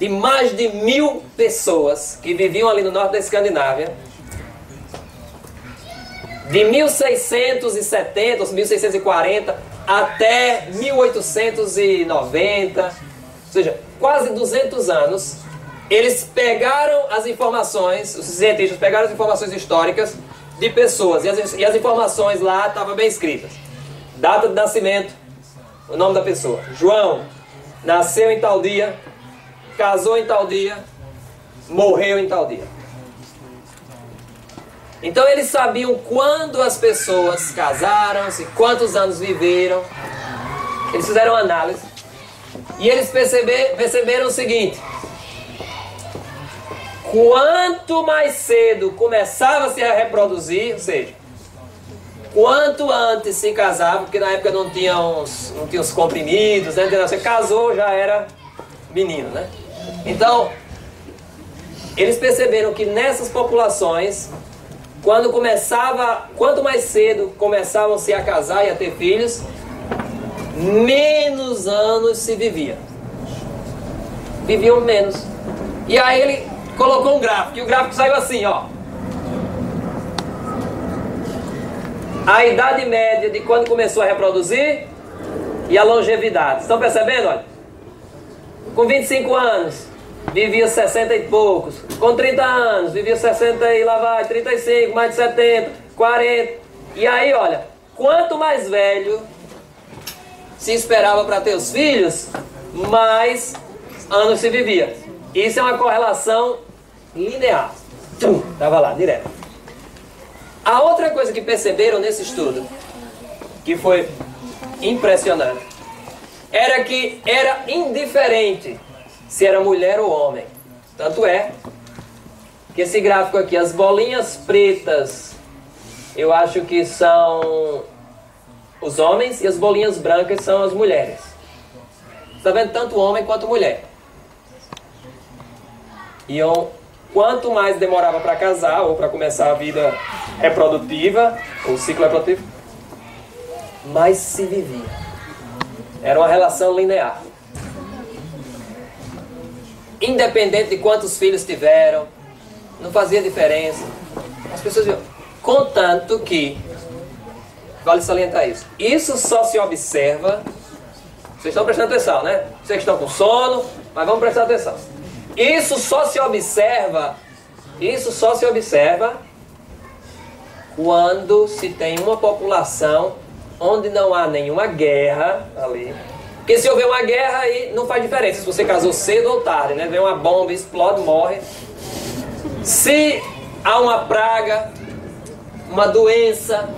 Speaker 2: de mais de 1000 pessoas que viviam ali no norte da Escandinávia, de 1670, ou 1640 até 1890, ou seja, quase 200 anos. Eles pegaram as informações, os cientistas pegaram as informações históricas de pessoas, e as informações lá estavam bem escritas. Data de nascimento, o nome da pessoa. João nasceu em tal dia, casou em tal dia, morreu em tal dia. Então eles sabiam quando as pessoas casaram-se, quantos anos viveram. Eles fizeram análise e eles perceberam o seguinte: quanto mais cedo começava-se a reproduzir, ou seja, quanto antes se casava, porque na época não tinha os comprimidos, né? Você casou, já era menino, né? Então, eles perceberam que nessas populações, quanto mais cedo começavam-se a casar e a ter filhos, menos anos se vivia. Viviam menos. E aí ele colocou um gráfico, e o gráfico saiu assim, ó. A idade média de quando começou a reproduzir e a longevidade. Estão percebendo? Olha. Com 25 anos, vivia 60 e poucos. Com 30 anos, vivia 60 e lá vai, 35, mais de 70, 40. E aí, olha, quanto mais velho se esperava para ter os filhos, mais anos se vivia. Isso é uma correlação linear. Estava lá, direto. A outra coisa que perceberam nesse estudo, que foi impressionante, era que era indiferente se era mulher ou homem. Tanto é que esse gráfico aqui, as bolinhas pretas, eu acho que são os homens, e as bolinhas brancas são as mulheres. Está vendo? Tanto homem quanto mulher. E quanto mais demorava para casar ou para começar a vida reprodutiva, o ciclo reprodutivo, mais se vivia. Era uma relação linear. Independente de quantos filhos tiveram, não fazia diferença. As pessoas viam. Contanto que, vale salientar isso, isso só se observa. Vocês estão prestando atenção, né? Vocês estão com sono, mas vamos prestar atenção. Isso só se observa quando se tem uma população onde não há nenhuma guerra ali. Porque se houver uma guerra, aí não faz diferença se você casou cedo ou tarde, né? Vem uma bomba, explode, morre. Se há uma praga, uma doença,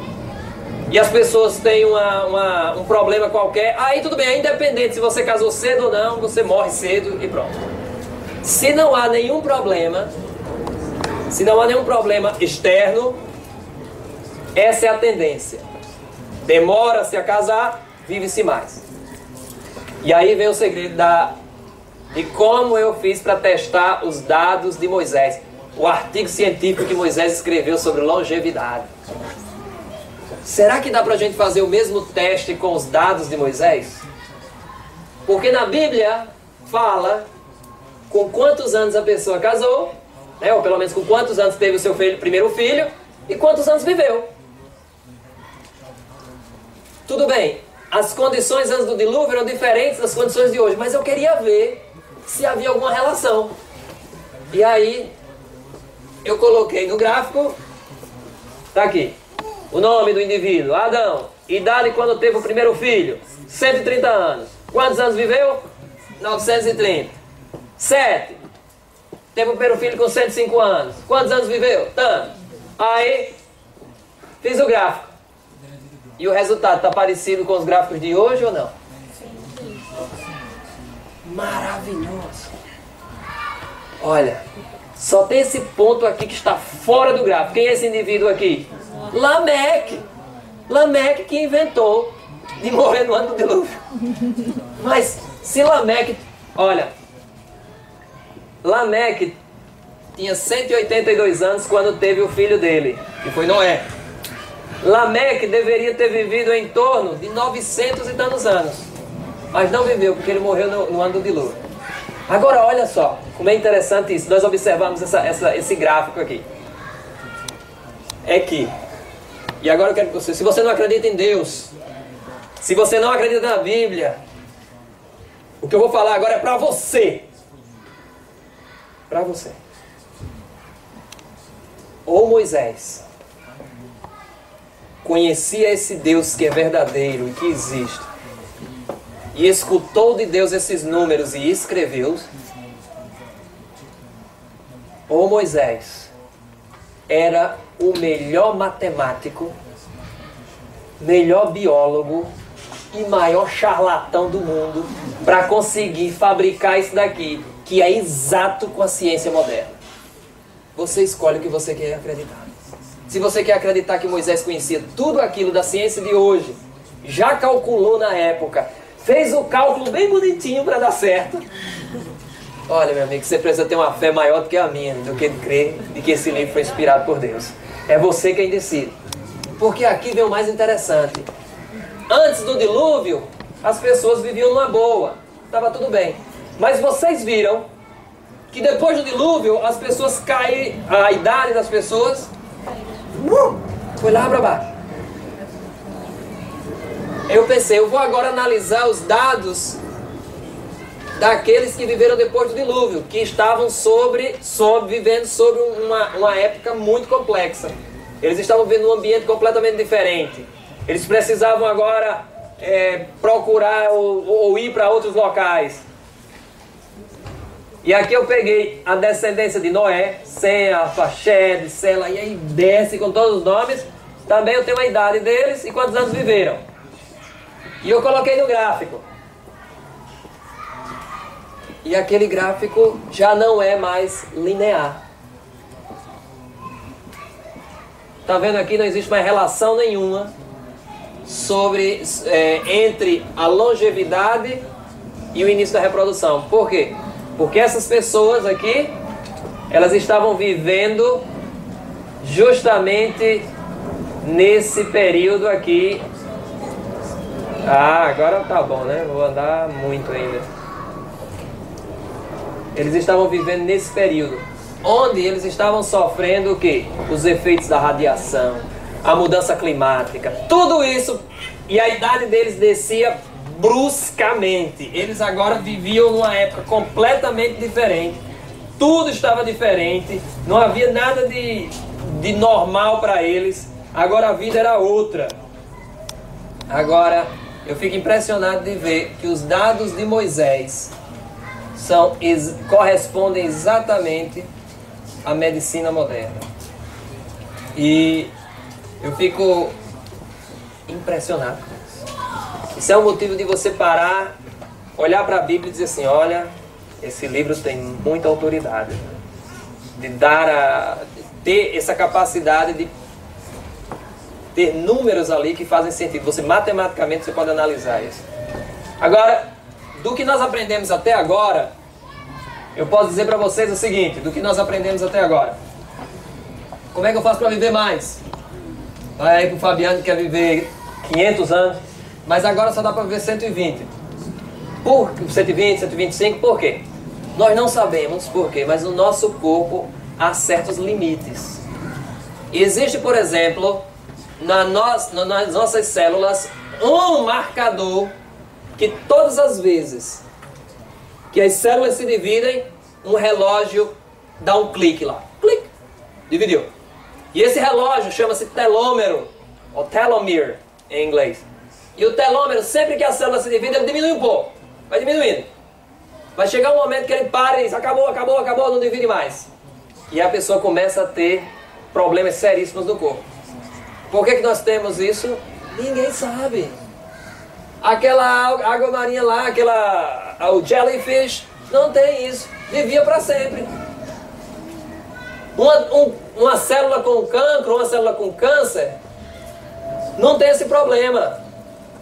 Speaker 2: e as pessoas têm um problema qualquer, aí tudo bem, é independente se você casou cedo ou não, você morre cedo e pronto. Se não há nenhum problema externo, essa é a tendência. Demora-se a casar, vive-se mais. E aí vem o segredo de como eu fiz para testar os dados de Moisés. O artigo científico que Moisés escreveu sobre longevidade. Será que dá para a gente fazer o mesmo teste com os dados de Moisés? Porque na Bíblia fala com quantos anos a pessoa casou, né? Ou pelo menos com quantos anos teve o seu primeiro filho e quantos anos viveu. Tudo bem, as condições antes do dilúvio eram diferentes das condições de hoje, mas eu queria ver se havia alguma relação. E aí, eu coloquei no gráfico, tá aqui, o nome do indivíduo, Adão, idade quando teve o primeiro filho, 130 anos. Quantos anos viveu? 930. 7. Teve o primeiro filho com 105 anos. Quantos anos viveu? Tanto. Aí, fiz o gráfico. E o resultado está parecido com os gráficos de hoje ou não? Maravilhoso. Olha, só tem esse ponto aqui que está fora do gráfico. Quem é esse indivíduo aqui? Lameque. Lameque que inventou de morrer no ano do dilúvio. Mas se Lameque... Olha, Lameque tinha 182 anos quando teve o filho dele, que foi Noé. Lameque deveria ter vivido em torno de 900 e tantos anos, mas não viveu porque ele morreu no ano do dilúvio. Agora olha só como é interessante isso. Nós observamos esse gráfico aqui. É que, e agora eu quero que você, se você não acredita em Deus, se você não acredita na Bíblia, o que eu vou falar agora é para você. Para você. Ou Moisés conhecia esse Deus que é verdadeiro e que existe, e escutou de Deus esses números e escreveu-os, ou Moisés era o melhor matemático, melhor biólogo e maior charlatão do mundo para conseguir fabricar isso daqui, que é exato com a ciência moderna. Você escolhe o que você quer acreditar. Se você quer acreditar que Moisés conhecia tudo aquilo da ciência de hoje, já calculou na época, fez o cálculo bem bonitinho para dar certo, olha, meu amigo, você precisa ter uma fé maior do que a minha, do que crer de que esse livro foi inspirado por Deus. É você quem decide. Porque aqui vem o mais interessante. Antes do dilúvio, as pessoas viviam numa boa, estava tudo bem. Mas vocês viram que depois do dilúvio, as pessoas caem, a idade das pessoas foi lá para baixo. Eu pensei, eu vou agora analisar os dados daqueles que viveram depois do dilúvio, que estavam vivendo sobre uma época muito complexa. Eles estavam vivendo um ambiente completamente diferente. Eles precisavam agora procurar ou ir para outros locais. E aqui eu peguei a descendência de Noé, Sem, Arfaxad, Sela, e aí desce com todos os nomes. Também eu tenho a idade deles e quantos anos viveram. E eu coloquei no gráfico. E aquele gráfico já não é mais linear. Tá vendo aqui? Não existe mais relação nenhuma entre a longevidade e o início da reprodução. Por quê? Porque essas pessoas aqui, elas estavam vivendo justamente nesse período aqui Ah, agora tá bom, né? Vou andar muito ainda. Eles estavam vivendo nesse período, onde eles estavam sofrendo o quê? Os efeitos da radiação, a mudança climática, tudo isso, e a idade deles descia bruscamente. Eles agora viviam numa época completamente diferente, tudo estava diferente, não havia nada de normal para eles, agora a vida era outra. Agora, eu fico impressionado de ver que os dados de Moisés correspondem exatamente à medicina moderna. E eu fico impressionado com isso. Isso é um motivo de você parar, olhar para a Bíblia e dizer assim, olha, esse livro tem muita autoridade. De ter essa capacidade de ter números ali que fazem sentido. Você matematicamente você pode analisar isso. Agora, do que nós aprendemos até agora, eu posso dizer para vocês o seguinte, do que nós aprendemos até agora. Como é que eu faço para viver mais? Vai aí pro Fabiano que quer viver 500 anos, mas agora só dá para viver 120. Por 120, 125, por quê? Nós não sabemos por quê, mas no nosso corpo há certos limites. E existe, por exemplo, nas nossas células, um marcador que todas as vezes que as células se dividem, um relógio dá um clique lá. Clique. Dividiu. E esse relógio chama-se telômero, ou telomere em inglês. E o telômero, sempre que a célula se divide, ele diminui um pouco. Vai diminuindo. Vai chegar um momento que ele para e diz, acabou, não divide mais. E a pessoa começa a ter problemas seríssimos no corpo. Por que nós temos isso? Ninguém sabe. Aquela água marinha lá, o jellyfish, não tem isso. Vivia para sempre. Uma célula com cancro, uma célula com câncer, não tem esse problema.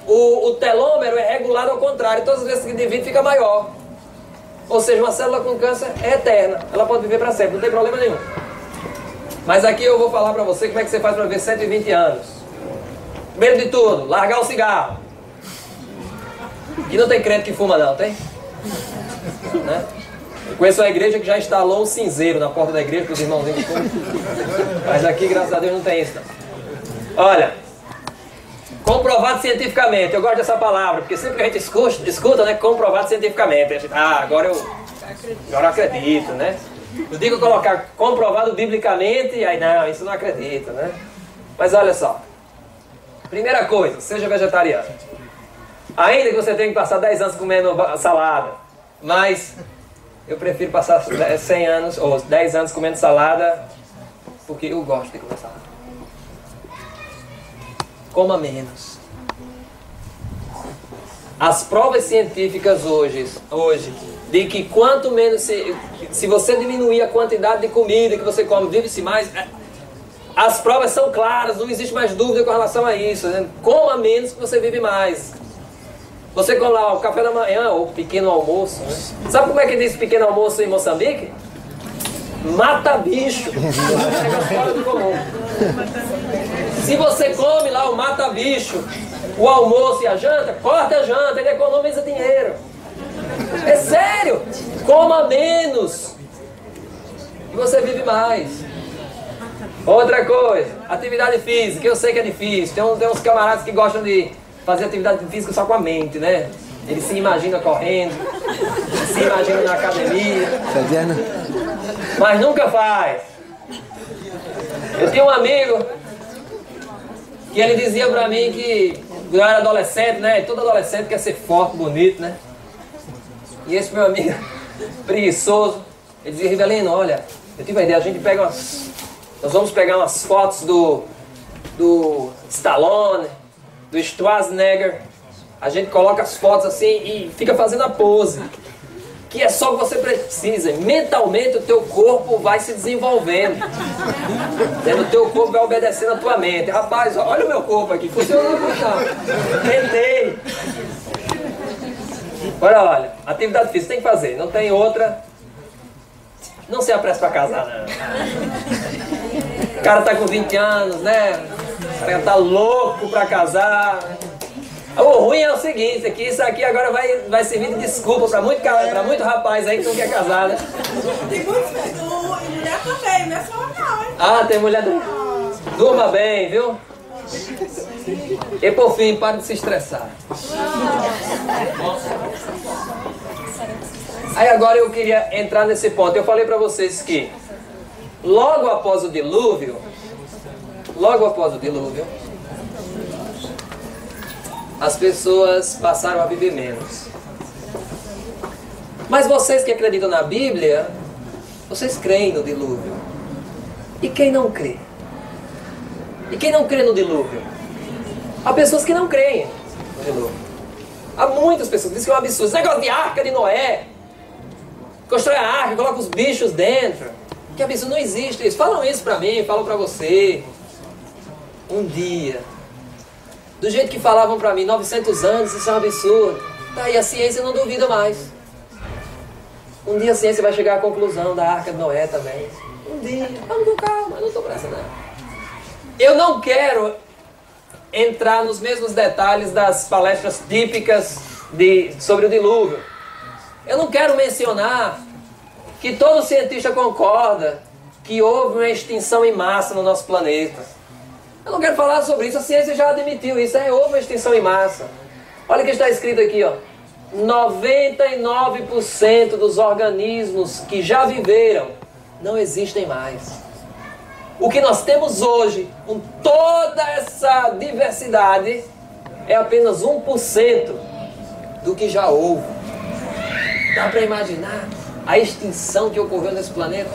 Speaker 2: O telômero é regulado ao contrário. Todas as vezes que divide fica maior. Ou seja, uma célula com câncer é eterna. Ela pode viver para sempre, não tem problema nenhum. Mas aqui eu vou falar para você como é que você faz para viver 120 anos. Primeiro de tudo, largar o cigarro. E não tem crente que fuma não, tem? Né? Eu conheço uma igreja que já instalou um cinzeiro na porta da igreja para os irmãozinhos que fumam. Mas aqui, graças a Deus, não tem isso não. Olha, comprovado cientificamente, eu gosto dessa palavra, porque sempre que a gente escuta, né, comprovado cientificamente, a gente, agora eu acredito, né? Eu digo colocar comprovado biblicamente, aí não, isso não acredito, né? Mas olha só, primeira coisa, seja vegetariano. Ainda que você tenha que passar 10 anos comendo salada, mas eu prefiro passar 100 anos ou 10 anos comendo salada, porque eu gosto de comer salada. Coma menos. As provas científicas hoje de que quanto menos se você diminuir a quantidade de comida que você come, vive-se mais. As provas são claras, não existe mais dúvida com relação a isso, né? Coma menos que você vive mais. Você come lá o café da manhã ou pequeno almoço, né? Sabe como é que diz pequeno almoço em Moçambique? Mata bicho. É fora do comum. Se você come lá o mata bicho, o almoço e a janta, corta a janta, ele economiza dinheiro. É sério. Coma menos e você vive mais. Outra coisa, atividade física. Eu sei que é difícil. Tem uns camaradas que gostam de fazer atividade física só com a mente, né? Ele se imagina correndo, se imagina na academia, mas nunca faz. Eu tinha um amigo que ele dizia pra mim que eu era adolescente, né? Todo adolescente quer ser forte, bonito, né? E esse meu amigo, preguiçoso, ele dizia, Rivelino, olha, eu tive uma ideia, nós vamos pegar umas fotos do Stallone, do Schwarzenegger, a gente coloca as fotos assim e fica fazendo a pose, que é só o que você precisa. Mentalmente o teu corpo vai se desenvolvendo, o teu corpo vai obedecendo a tua mente. Rapaz, olha o meu corpo aqui, funcionou muito, tentei. Agora olha, atividade física tem que fazer, não tem outra. Não se apresse para casar, não. O cara tá com 20 anos, né? O cara tá louco para casar. O ruim é o seguinte, que isso aqui agora vai servir de desculpa para muito rapaz aí que não quer casar, né?
Speaker 3: Tem muitos, e mulher também, não é só não, hein?
Speaker 2: Ah, tem mulher do... Durma bem, viu? E por fim, pare de se estressar. Aí agora eu queria entrar nesse ponto. Eu falei para vocês que logo após o dilúvio, as pessoas passaram a viver menos. Mas vocês que acreditam na Bíblia, vocês creem no dilúvio. E quem não crê? E quem não crê no dilúvio? Há pessoas que não creem no dilúvio. Há muitas pessoas que dizem que é um absurdo. Esse negócio de arca de Noé. Constrói a arca, coloca os bichos dentro. Que absurdo, não existe isso. Falam isso pra mim, falam pra você. Um dia, do jeito que falavam pra mim, 900 anos, isso é um absurdo. Tá aí, a ciência não duvida mais. Um dia a ciência vai chegar à conclusão da arca de Noé também. Um dia, vamos com calma, eu não estou pressa não. Eu não quero entrar nos mesmos detalhes das palestras típicas sobre o dilúvio. Eu não quero mencionar que todo cientista concorda que houve uma extinção em massa no nosso planeta. Eu não quero falar sobre isso, a ciência já admitiu isso, houve uma extinção em massa. Olha o que está escrito aqui, ó. 99% dos organismos que já viveram não existem mais. O que nós temos hoje, com toda essa diversidade, é apenas 1% do que já houve. Dá para imaginar a extinção que ocorreu nesse planeta?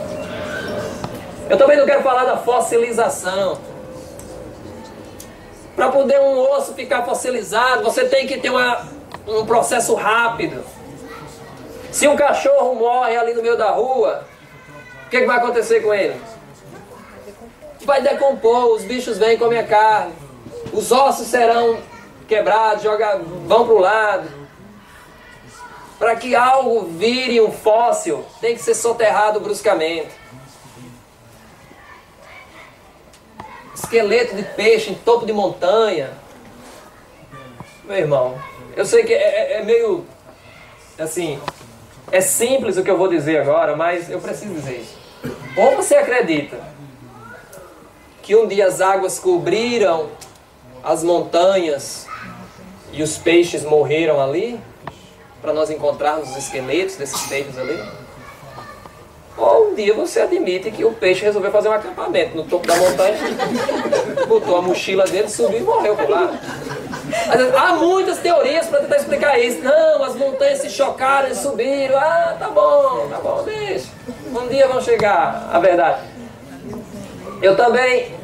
Speaker 2: Eu também não quero falar da fossilização. Para poder um osso ficar fossilizado, você tem que ter um processo rápido. Se um cachorro morre ali no meio da rua, o que vai acontecer com ele? Vai decompor, os bichos vêm comer a carne, os ossos serão quebrados, vão para o lado. Para que algo vire um fóssil, tem que ser soterrado bruscamente. Esqueleto de peixe em topo de montanha. Meu irmão, eu sei que é meio, assim, é simples o que eu vou dizer agora, mas eu preciso dizer isso. Ou você acredita que um dia as águas cobriram as montanhas e os peixes morreram ali, para nós encontrarmos os esqueletos desses peixes ali? Ou um dia você admite que o peixe resolveu fazer um acampamento no topo da montanha, botou a mochila dele, subiu e morreu por lá. Há muitas teorias para tentar explicar isso. Não, as montanhas se chocaram e subiram. Ah, tá bom, deixa. Um dia vão chegar a verdade. Eu também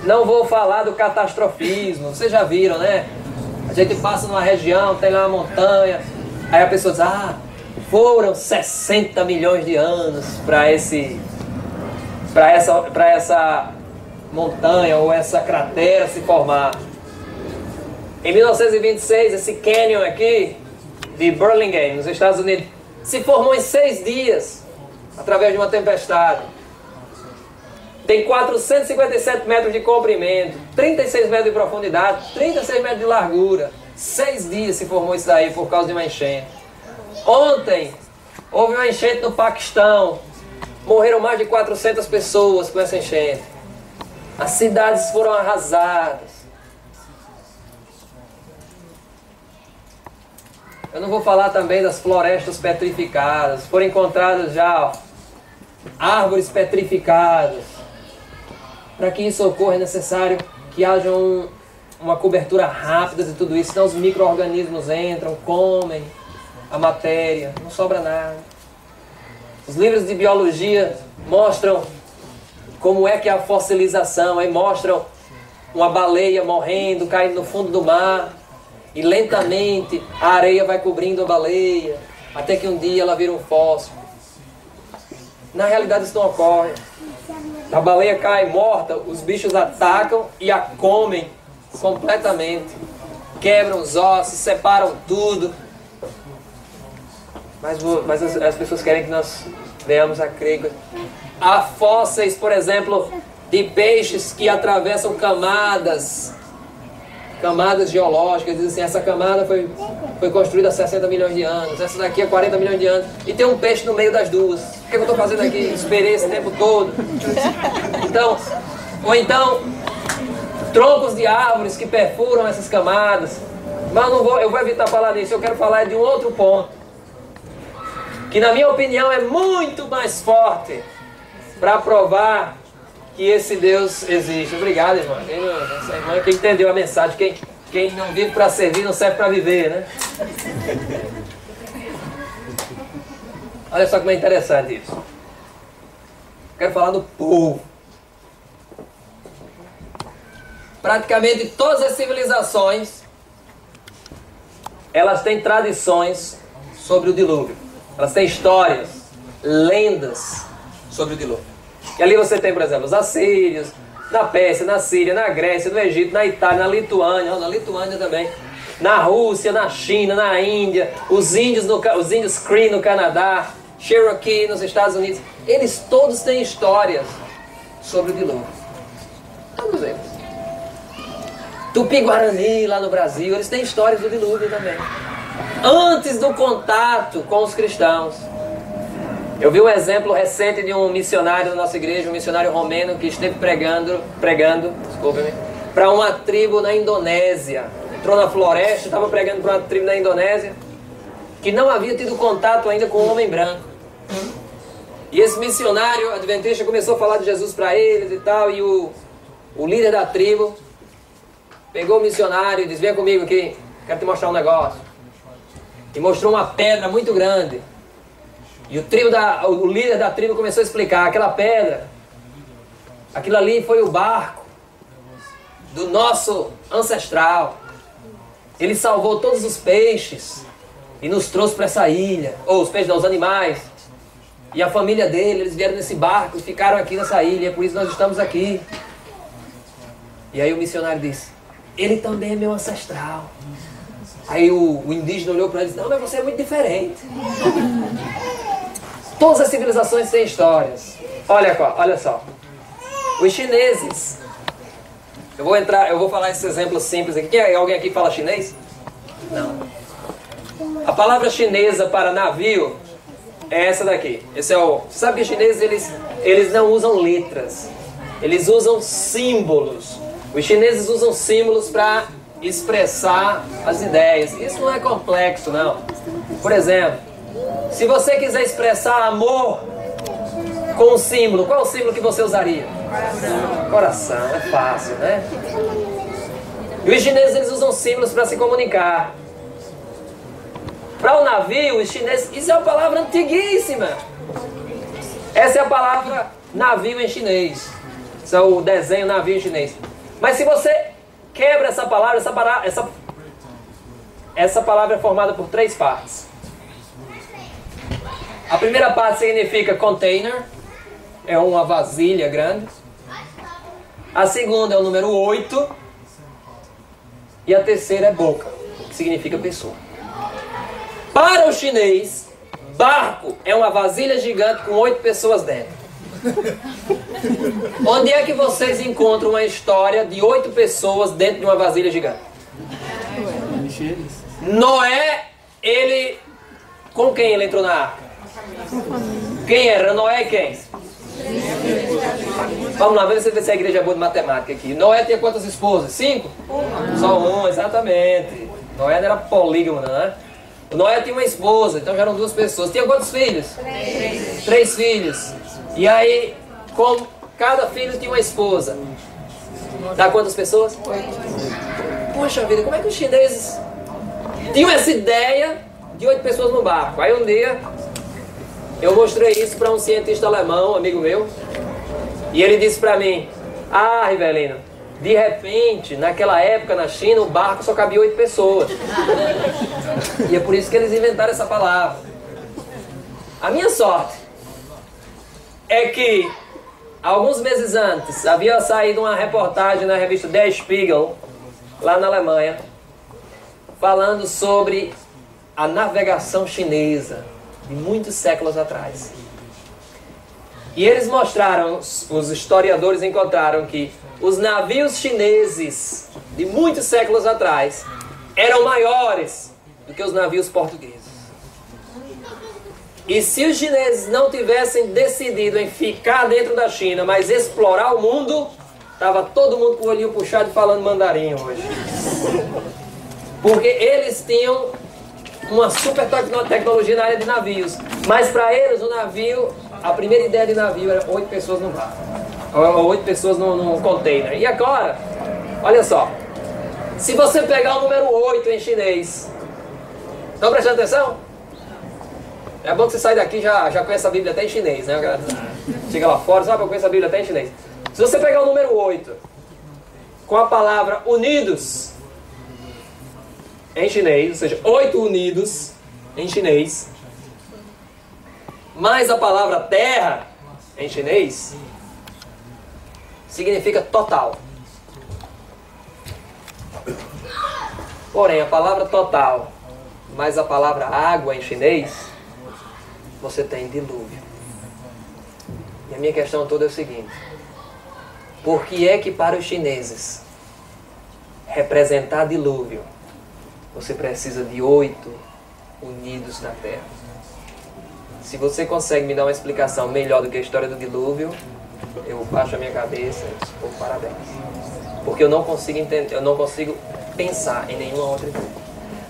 Speaker 2: não vou falar do catastrofismo. Vocês já viram, né? A gente passa numa região, tem lá uma montanha, aí a pessoa diz, foram 60 milhões de anos para essa montanha ou essa cratera se formar. Em 1926, esse canyon aqui, de Burlingame, nos Estados Unidos, se formou em 6 dias, através de uma tempestade. Tem 457 metros de comprimento, 36 metros de profundidade, 36 metros de largura. 6 dias se formou isso daí por causa de uma enchente. Ontem, houve uma enchente no Paquistão. Morreram mais de 400 pessoas com essa enchente. As cidades foram arrasadas. Eu não vou falar também das florestas petrificadas. Foram encontradas já árvores petrificadas. Para que isso ocorra é necessário que haja uma cobertura rápida de tudo isso. Senão os micro-organismos entram, comem a matéria, não sobra nada. Os livros de biologia mostram como é que é a fossilização. Aí mostram uma baleia morrendo, caindo no fundo do mar. E lentamente a areia vai cobrindo a baleia, até que um dia ela vira um fóssil. Na realidade isso não ocorre. A baleia cai morta, os bichos atacam e a comem completamente. Quebram os ossos, separam tudo. Mas as pessoas querem que nós venhamos a crer. Há fósseis, por exemplo, de peixes que atravessam camadas camadas geológicas, diz assim, essa camada foi construída há 60 milhões de anos, essa daqui há 40 milhões de anos, e tem um peixe no meio das duas. O que eu estou fazendo aqui? Esperei esse tempo todo. Então, ou então, troncos de árvores que perfuram essas camadas. Mas eu vou evitar falar nisso, eu quero falar de um outro ponto, que na minha opinião é muito mais forte para provar que esse Deus existe. Obrigado, irmã. Essa irmã que entendeu a mensagem. Quem não vive para servir não serve para viver, né? Olha só como é interessante isso. Quero falar do povo. Praticamente todas as civilizações, elas têm tradições sobre o dilúvio. Elas têm histórias, lendas sobre o dilúvio. E ali você tem, por exemplo, os assírios, na Pérsia, na Síria, na Grécia, no Egito, na Itália, na Lituânia também, na Rússia, na China, na Índia, os índios Cree no Canadá, Cherokee nos Estados Unidos. Eles todos têm histórias sobre o dilúvio. Todos eles. Tupi-Guarani lá no Brasil, eles têm histórias do dilúvio também. Antes do contato com os cristãos. Eu vi um exemplo recente de um missionário da nossa igreja, um missionário romeno que esteve pregando, desculpe-me, para uma tribo na Indonésia. Entrou na floresta, estava pregando para uma tribo na Indonésia, que não havia tido contato ainda com o homem branco. E esse missionário adventista começou a falar de Jesus para eles e tal, e o líder da tribo pegou o missionário e disse, vem comigo aqui, quero te mostrar um negócio. E mostrou uma pedra muito grande. E o líder da tribo começou a explicar, aquela pedra, aquilo ali foi o barco do nosso ancestral. Ele salvou todos os peixes e nos trouxe para essa ilha. Ou os peixes, não, os animais. E a família dele, eles vieram nesse barco e ficaram aqui nessa ilha, é por isso nós estamos aqui. E aí o missionário disse, ele também é meu ancestral. Aí o indígena olhou para ele e disse, não, mas você é muito diferente. Todas as civilizações têm histórias. Olha só. Os chineses. Eu vou falar esse exemplo simples aqui. Alguém aqui fala chinês? Não. A palavra chinesa para navio é essa daqui. Você sabe que os chineses eles não usam letras. Eles usam símbolos. Os chineses usam símbolos para expressar as ideias. Isso não é complexo, não. Por exemplo, se você quiser expressar amor com um símbolo, qual é o símbolo que você usaria? Coração, é fácil, né? E os chineses, eles usam símbolos para se comunicar. Para o navio, os chineses, isso é uma palavra antiguíssima. Essa é a palavra navio em chinês. Isso é o desenho navio em chinês. Mas se você quebra essa palavra é formada por 3 partes. A primeira parte significa container, é uma vasilha grande. A segunda é o número 8. E a terceira é boca, que significa pessoa. Para o chinês, barco é uma vasilha gigante com 8 pessoas dentro. Onde é que vocês encontram uma história de 8 pessoas dentro de uma vasilha gigante? Noé, com quem ele entrou na arca? Quem era? Noé e quem? Vamos lá, vamos ver se a igreja é boa de matemática aqui. Noé tinha quantas esposas? 5? Só uma, exatamente. Noé não era polígamo, né? O Noé tinha uma esposa, então já eram 2 pessoas. Tinha quantos filhos? 3 filhos. E aí, como cada filho tinha uma esposa, dá quantas pessoas? 8. Poxa vida, como é que os chineses tinham essa ideia de 8 pessoas no barco? Aí um dia eu mostrei isso para um cientista alemão, amigo meu, e ele disse para mim, Rivelino, de repente, naquela época na China, o barco só cabia 8 pessoas. E é por isso que eles inventaram essa palavra. A minha sorte é que, alguns meses antes, havia saído uma reportagem na revista Der Spiegel, lá na Alemanha, falando sobre a navegação chinesa, de muitos séculos atrás. E eles mostraram, os historiadores encontraram que os navios chineses de muitos séculos atrás, eram maiores do que os navios portugueses. E se os chineses não tivessem decidido em ficar dentro da China, mas explorar o mundo, estava todo mundo com o olhinho puxado e falando mandarim hoje. Porque eles tinham uma super tecnologia na área de navios. Mas para eles, o navio, a primeira ideia de navio era 8 pessoas no barco. Ou 8 pessoas num container. E agora, olha só. Se você pegar o número 8 em chinês, estão prestando atenção? É bom que você sai daqui já conhece a Bíblia até em chinês, né? Chega lá fora, sabe, eu conheço a Bíblia até em chinês. Se você pegar o número 8 com a palavra unidos em chinês, ou seja, 8 unidos em chinês, mais a palavra terra em chinês, significa total. Porém, a palavra total mais a palavra água em chinês, você tem dilúvio. E a minha questão toda é o seguinte: por que é que para os chineses representar dilúvio você precisa de 8 unidos na terra? Se você consegue me dar uma explicação melhor do que a história do dilúvio, eu baixo a minha cabeça e digo, parabéns. Porque eu não consigo entender, eu não consigo pensar em nenhuma outra coisa.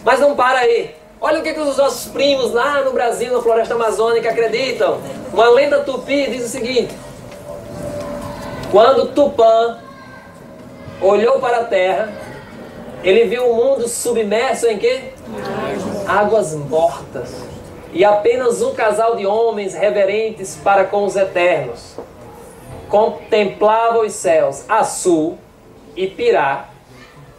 Speaker 2: Mas não para aí. Olha o que os nossos primos lá no Brasil, na floresta amazônica, acreditam. Uma lenda tupi diz o seguinte: quando Tupã olhou para a terra, ele viu o mundo submerso em quê? Águas mortas. E apenas um casal de homens reverentes para com os eternos contemplava os céus, Assu e Pirá.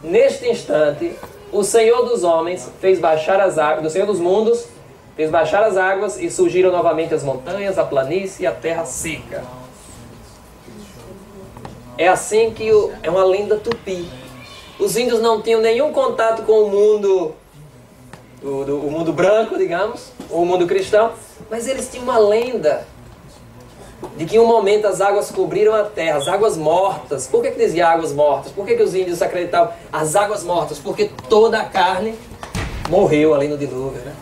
Speaker 2: Neste instante, o Senhor dos homens fez baixar as águas, do Senhor dos mundos, fez baixar as águas e surgiram novamente as montanhas, a planície e a terra seca. É assim que é uma lenda tupi. Os índios não tinham nenhum contato com o mundo, o mundo branco, digamos, ou o mundo cristão, mas eles tinham uma lenda de que em um momento as águas cobriram a terra, as águas mortas. Por que dizia águas mortas? Por que os índios acreditavam as águas mortas? Porque toda a carne morreu ali no dilúvio, né?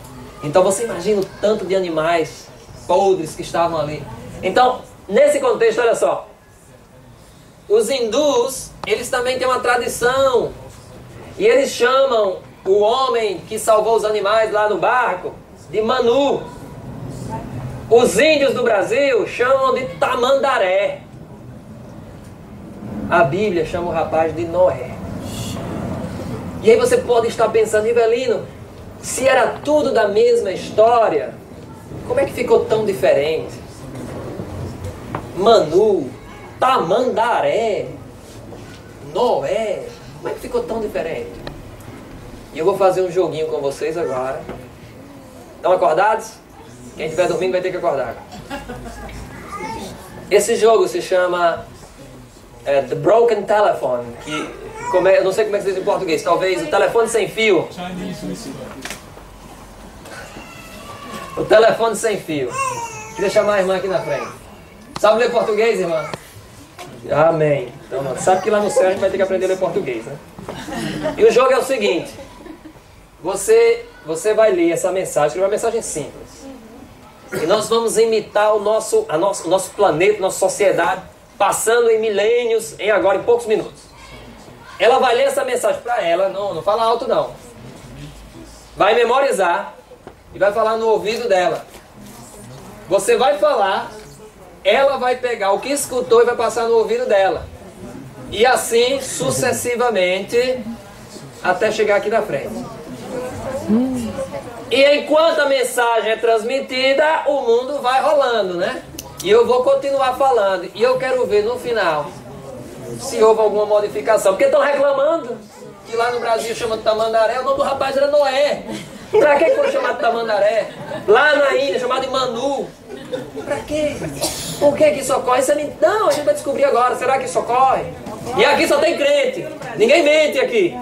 Speaker 2: Então você imagina o tanto de animais podres que estavam ali. Então, nesse contexto, olha só, os hindus, eles também têm uma tradição, e eles chamam o homem que salvou os animais lá no barco de Manu. Os índios do Brasil chamam de Tamandaré. A Bíblia chama o rapaz de Noé. E aí você pode estar pensando, Rivelino, se era tudo da mesma história, como é que ficou tão diferente? Manu, Tamandaré, Noé, como é que ficou tão diferente? E eu vou fazer um joguinho com vocês agora. Estão acordados? Quem estiver dormindo vai ter que acordar. Esse jogo se chama The Broken Telephone, que eu não sei como é que se diz em português, talvez o telefone sem fio. O telefone sem fio. Queria chamar a irmã aqui na frente. Sabe ler português, irmã? Amém. Então, sabe que lá no céu a gente vai ter que aprender a ler português, né? E o jogo é o seguinte: você vai ler essa mensagem, que é uma mensagem simples. E nós vamos imitar o nosso planeta, nossa sociedade, passando em milênios, agora em poucos minutos. Ela vai ler essa mensagem para ela, não fala alto não. Vai memorizar e vai falar no ouvido dela. Você vai falar, ela vai pegar o que escutou e vai passar no ouvido dela. E assim sucessivamente até chegar aqui na frente. E enquanto a mensagem é transmitida, o mundo vai rolando, né? E eu vou continuar falando. E eu quero ver no final se houve alguma modificação. Porque estão reclamando que lá no Brasil chama de Tamandaré, o nome do rapaz era Noé. Pra que foi chamado de Tamandaré? Lá na Índia, chamado de Manu. Pra quê? Por que isso ocorre? Não, a gente vai descobrir agora. Será que isso ocorre? E aqui só tem crente. Ninguém mente aqui.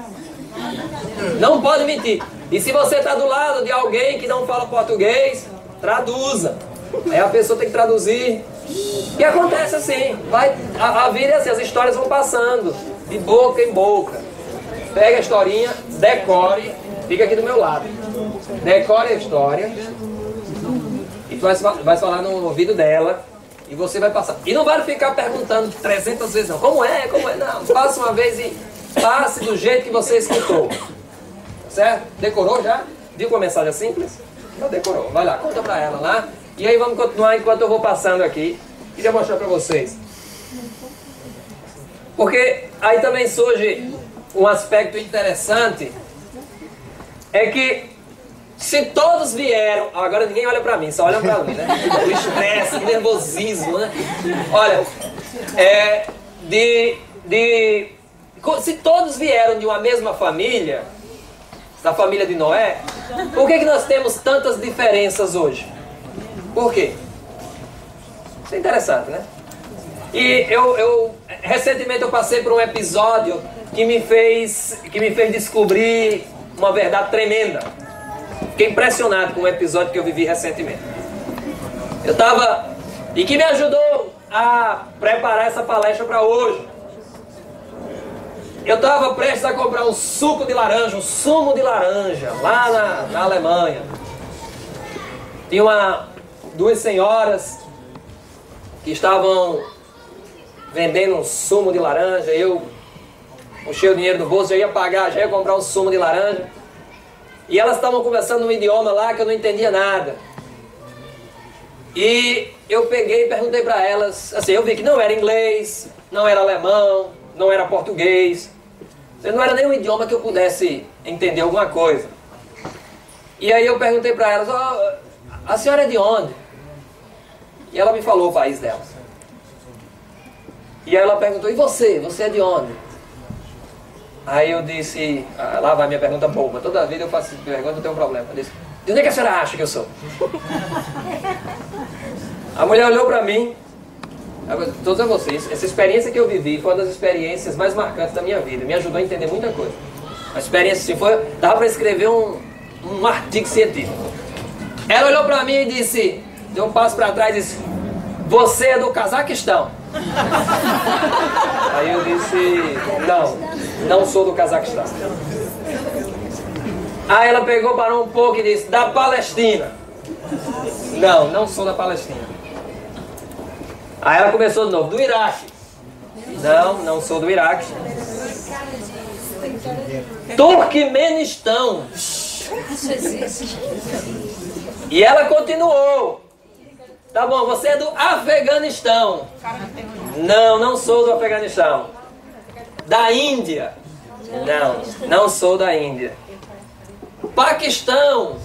Speaker 2: Não pode mentir. E se você está do lado de alguém que não fala português, traduza. Aí a pessoa tem que traduzir. E acontece assim. A vida é assim, as histórias vão passando de boca em boca. Pega a historinha, decore, fica aqui do meu lado. Decore a história e tu vai falar no ouvido dela e você vai passar. E não vai ficar perguntando 300 vezes não. Como é? Como é? Não, faça uma vez e passe do jeito que você escutou. Certo? Decorou já? Viu com a mensagem simples? Já decorou. Vai lá, conta pra ela lá. E aí vamos continuar enquanto eu vou passando aqui. Queria mostrar pra vocês. Porque aí também surge um aspecto interessante. É que se todos vieram... Agora ninguém olha pra mim, só olham pra mim, né? O estresse, o nervosismo, né? Olha, se todos vieram de uma mesma família, da família de Noé, por que nós temos tantas diferenças hoje? Por quê? Isso é interessante, né? E recentemente eu passei por um episódio que me fez descobrir uma verdade tremenda. Fiquei impressionado com um episódio que eu vivi recentemente. E que me ajudou a preparar essa palestra para hoje. Eu estava prestes a comprar um suco de laranja, um sumo de laranja, lá na Alemanha. Tinha duas senhoras que estavam vendendo um sumo de laranja. Eu puxei o dinheiro do bolso, já ia pagar, já ia comprar um sumo de laranja. E elas estavam conversando num idioma lá que eu não entendia nada. E eu peguei e perguntei para elas, assim, eu vi que não era inglês, não era alemão, não era português. Não era nenhum idioma que eu pudesse entender alguma coisa. E aí eu perguntei para elas, a senhora é de onde? E ela me falou o país dela. E aí ela perguntou, e você? Você é de onde? Aí eu disse, lá vai minha pergunta boba. Toda vida eu faço pergunta, não tem um problema. Eu disse, de onde é que a senhora acha que eu sou? A mulher olhou para mim. Todos a vocês, essa experiência que eu vivi foi uma das experiências mais marcantes da minha vida. Me ajudou a entender muita coisa. A experiência assim, dava para escrever um artigo científico. Ela olhou para mim e disse, deu um passo para trás e disse, você é do Cazaquistão? Aí eu disse, não sou do Cazaquistão. Aí ela pegou, parou um pouco e disse, da Palestina? Não sou da Palestina. Aí ela começou de novo, do Iraque? Não sou do Iraque. Turquemenistão. E ela continuou. Tá bom, você é do Afeganistão? Não sou do Afeganistão. Da Índia? Não sou da Índia. Paquistão?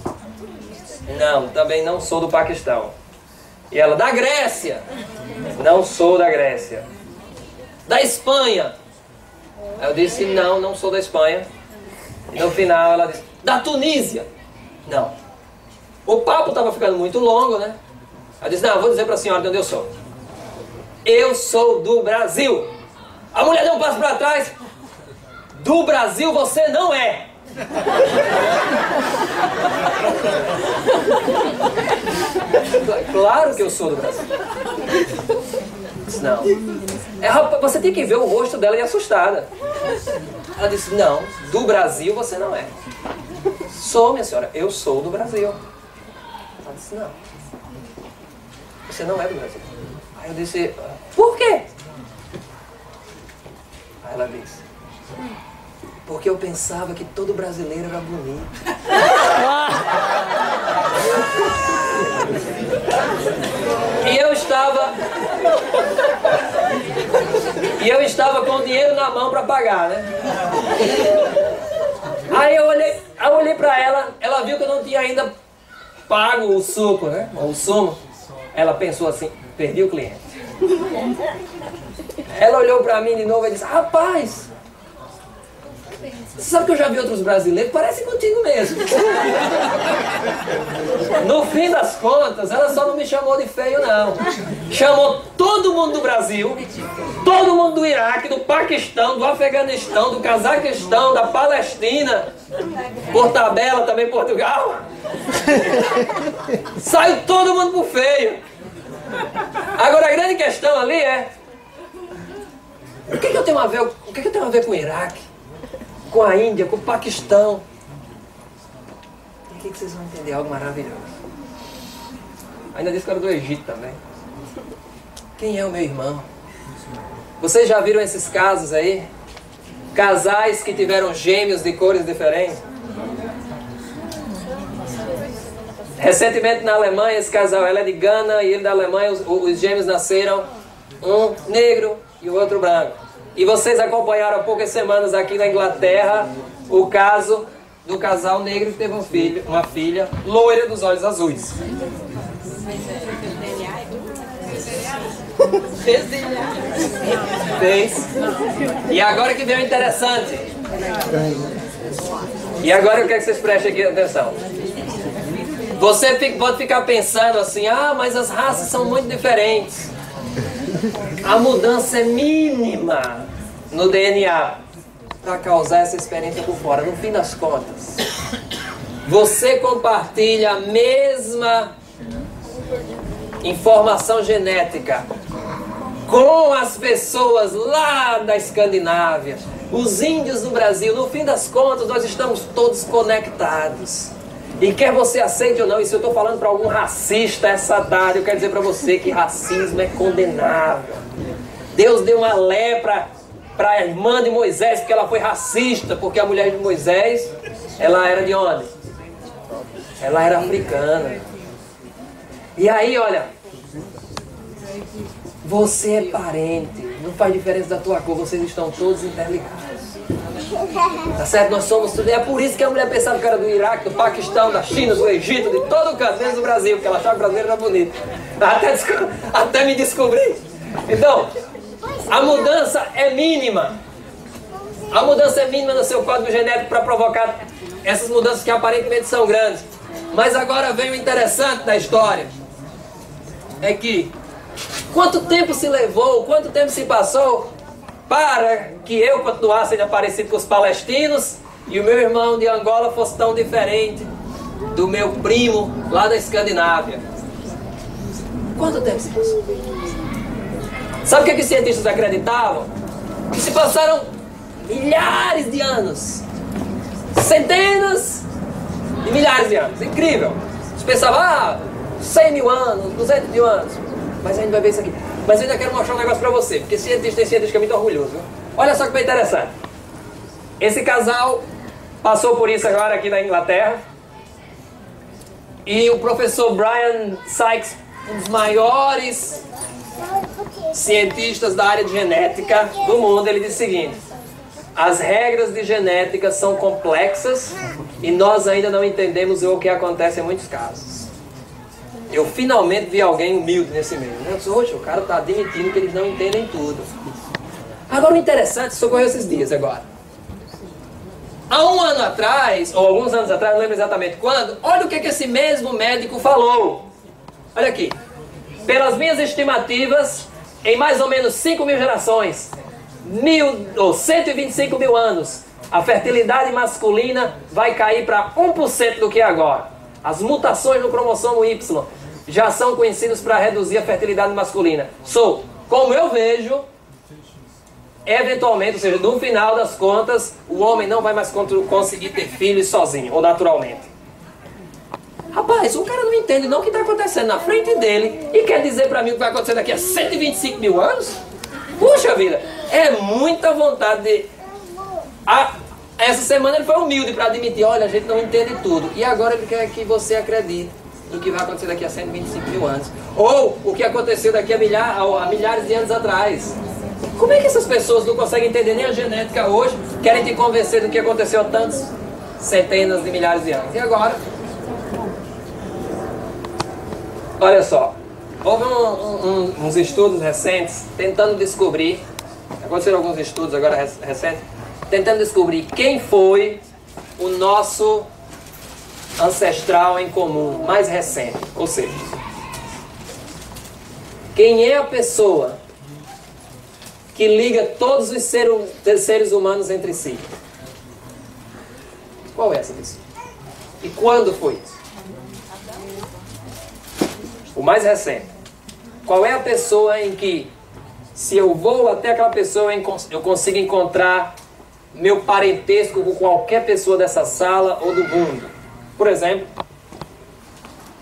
Speaker 2: Também não sou do Paquistão. E ela, da Grécia? Não sou da Grécia. Da Espanha? Eu disse, não sou da Espanha. E no final ela disse, da Tunísia? Não. O papo estava ficando muito longo, né? Eu disse, vou dizer para a senhora de onde eu sou. Eu sou do Brasil. A mulher deu um passo para trás. Do Brasil você não é. Claro que eu sou do Brasil. Não. Você tem que ver o rosto dela e assustada. Ela disse, não, do Brasil você não é. Sou, minha senhora, eu sou do Brasil. Ela disse, não, você não é do Brasil. Aí eu disse, por quê? Aí ela disse, porque eu pensava que todo brasileiro era bonito. E eu estava com o dinheiro na mão para pagar, né? Aí eu olhei para ela viu que eu não tinha ainda pago o suco, né? O sumo. Ela pensou assim, perdi o cliente. Ela olhou para mim de novo e disse, rapaz, você sabe que eu já vi outros brasileiros? Parece contigo mesmo. No fim das contas, ela só não me chamou de feio, não. Chamou todo mundo do Brasil, todo mundo do Iraque, do Paquistão, do Afeganistão, do Cazaquistão, da Palestina, por tabela também Portugal. Saiu todo mundo por feio. Agora a grande questão ali é, o que eu tenho a ver com o Iraque? com a Índia, com o Paquistão. E aqui que vocês vão entender algo maravilhoso. Ainda disse que era do Egito também. Quem é o meu irmão? Vocês já viram esses casos aí? Casais que tiveram gêmeos de cores diferentes? Recentemente na Alemanha, esse casal, ela é de Gana e ele da Alemanha, os gêmeos nasceram, um negro e o outro branco. E vocês acompanharam há poucas semanas aqui na Inglaterra o caso do casal negro que teve uma filha loira dos olhos azuis. Fez. E agora que vem o interessante. E agora eu quero que vocês prestem aqui atenção. Você pode ficar pensando assim, mas as raças são muito diferentes. A mudança é mínima no DNA para causar essa experiência por fora. No fim das contas, você compartilha a mesma informação genética com as pessoas lá da Escandinávia, os índios do Brasil. No fim das contas, nós estamos todos conectados. E quer você aceite ou não, e se eu estou falando para algum racista essa tarde, eu quero dizer para você que racismo é condenável. Deus deu uma lepra para a irmã de Moisés, porque ela foi racista, porque a mulher de Moisés, ela era de onde? Ela era africana. E aí, olha, você é parente, não faz diferença da tua cor, vocês estão todos interligados. Tá certo? Nós somos tudo. É por isso que a mulher pensava que era do Iraque, do Paquistão, da China, do Egito, de todo o canto, menos do Brasil, porque ela achava que o brasileiro era bonito. Até me descobrir. Então, a mudança é mínima. A mudança é mínima no seu código genético para provocar essas mudanças que aparentemente são grandes. Mas agora vem o interessante da história. É que quanto tempo se levou, quanto tempo se passou para que eu continuasse ainda parecido com os palestinos e o meu irmão de Angola fosse tão diferente do meu primo lá da Escandinávia? Quanto tempo se passou? Sabe o que os cientistas acreditavam? Que se passaram milhares de anos, centenas de milhares de anos. Incrível! Você pensava, 100 mil anos, 200 mil anos. Mas a gente vai ver isso aqui. Mas eu ainda quero mostrar um negócio pra você, porque tem cientista que é muito orgulhoso, viu? Olha só que bem interessante. Esse casal passou por isso agora aqui na Inglaterra. E o professor Brian Sykes, um dos maiores cientistas da área de genética do mundo, ele diz o seguinte: as regras de genética são complexas e nós ainda não entendemos o que acontece em muitos casos. Eu finalmente vi alguém humilde nesse meio. Eu disse, o cara está admitindo que eles não entendem tudo. Agora o interessante, isso ocorreu esses dias agora. Há um ano atrás, ou alguns anos atrás, não lembro exatamente quando, olha o que esse mesmo médico falou. Olha aqui. Pelas minhas estimativas, em mais ou menos 5 mil gerações, 125 mil anos, a fertilidade masculina vai cair para 1% do que é agora. As mutações no cromossomo Y já são conhecidas para reduzir a fertilidade masculina. Como eu vejo, eventualmente, ou seja, no final das contas, o homem não vai mais conseguir ter filhos sozinho, ou naturalmente. Rapaz, o cara não entende não o que está acontecendo na frente dele e quer dizer para mim o que vai acontecer daqui a 125 mil anos? Puxa vida, é muita vontade de... Essa semana ele foi humilde para admitir, olha, a gente não entende tudo. E agora ele quer que você acredite no que vai acontecer daqui a 125 mil anos. Ou o que aconteceu daqui a milhares de anos atrás. Como é que essas pessoas não conseguem entender nem a genética hoje, querem te convencer do que aconteceu há tantos centenas de milhares de anos? E agora? Olha só, houve uns estudos recentes tentando descobrir, aconteceram alguns estudos agora recentes, tentando descobrir quem foi o nosso ancestral em comum mais recente. Ou seja, quem é a pessoa que liga todos os seres humanos entre si? Qual é essa pessoa? E quando foi isso? O mais recente. Qual é a pessoa em que, se eu vou até aquela pessoa, eu consigo encontrar meu parentesco com qualquer pessoa dessa sala ou do mundo. Por exemplo,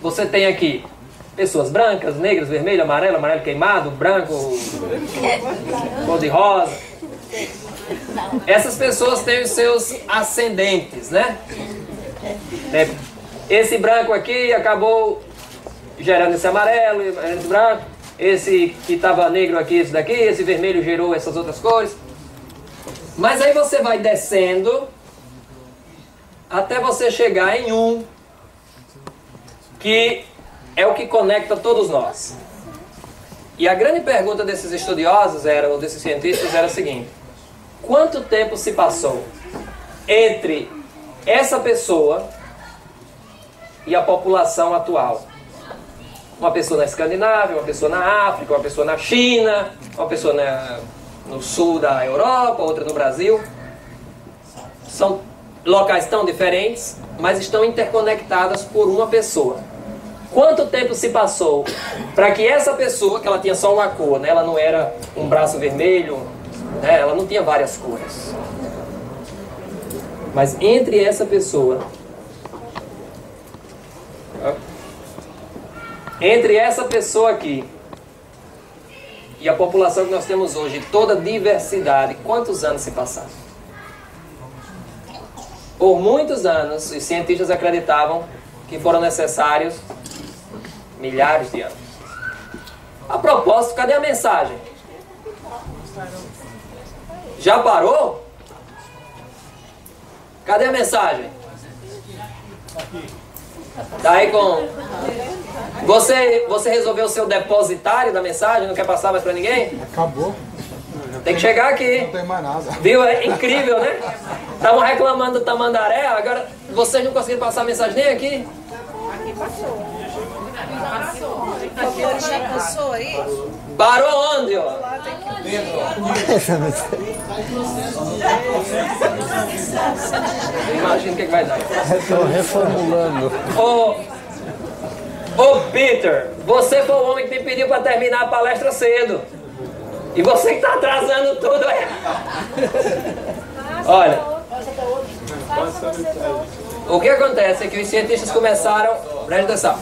Speaker 2: você tem aqui pessoas brancas, negras, vermelho, amarelo, amarelo queimado, branco, cor de rosa. Essas pessoas têm os seus ascendentes, né? Esse branco aqui acabou gerando esse amarelo, esse branco. Esse que estava negro aqui, esse daqui. Esse vermelho gerou essas outras cores. Mas aí você vai descendo até você chegar em um que é o que conecta todos nós. E a grande pergunta desses estudiosos ou desses cientistas era a seguinte: quanto tempo se passou entre essa pessoa e a população atual? Uma pessoa na Escandinávia, uma pessoa na África, uma pessoa na China, uma pessoa no sul da Europa, outra no Brasil. São locais tão diferentes, mas estão interconectadas por uma pessoa. Quanto tempo se passou para que essa pessoa, que ela tinha só uma cor, né? Ela não era um braço vermelho, né? Ela não tinha várias cores. Mas entre essa pessoa, aqui e a população que nós temos hoje, toda a diversidade, quantos anos se passaram? Por muitos anos, os cientistas acreditavam que foram necessários milhares de anos. A propósito, cadê a mensagem? Já parou? Cadê a mensagem? Daí com... Você resolveu ser o depositário da mensagem? Não quer passar mais pra ninguém?
Speaker 4: Acabou.
Speaker 2: Tem que chegar aqui.
Speaker 4: Não tem mais nada.
Speaker 2: Viu? É incrível, né? Estavam reclamando do tamandaré, agora vocês não conseguiram passar a mensagem nem aqui?
Speaker 3: Aqui passou. Aqui ele já passou aí?
Speaker 2: Parou onde, ó? Imagina o que vai dar.
Speaker 4: Estou reformulando.
Speaker 2: Ô Peter, você foi o homem que me pediu para terminar a palestra cedo. E você que está atrasando tudo aí. Olha, o que acontece é que os cientistas começaram, presta atenção,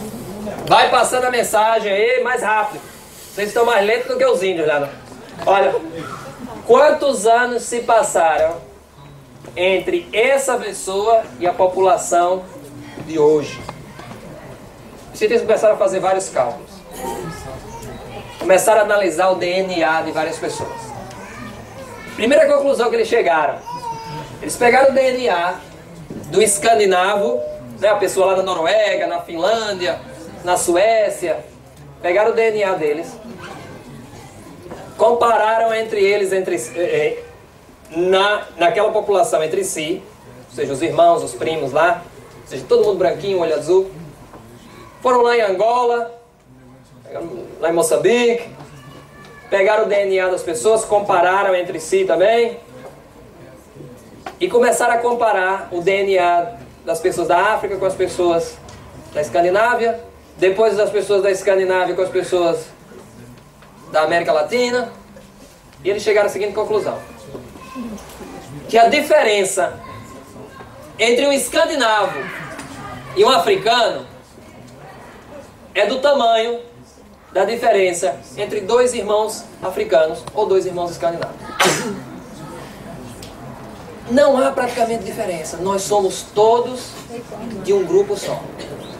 Speaker 2: vai passando a mensagem aí mais rápido. Vocês estão mais lentos do que os índios lá. Olha, quantos anos se passaram entre essa pessoa e a população de hoje? Os cientistas começaram a fazer vários cálculos. Começaram a analisar o DNA de várias pessoas. Primeira conclusão que eles chegaram: eles pegaram o DNA do escandinavo, né, a pessoa lá na Noruega, na Finlândia, na Suécia, pegaram o DNA deles, compararam entre eles, naquela população entre si, ou seja, os irmãos, os primos lá, ou seja, todo mundo branquinho, olho azul. Foram lá em Angola, lá em Moçambique, pegaram o DNA das pessoas, compararam entre si também, e começaram a comparar o DNA das pessoas da África com as pessoas da Escandinávia, depois das pessoas da Escandinávia com as pessoas da América Latina, e eles chegaram à seguinte conclusão: que a diferença entre um escandinavo e um africano é do tamanho da diferença entre dois irmãos africanos ou dois irmãos escandinavos. Não há praticamente diferença. Nós somos todos de um grupo só.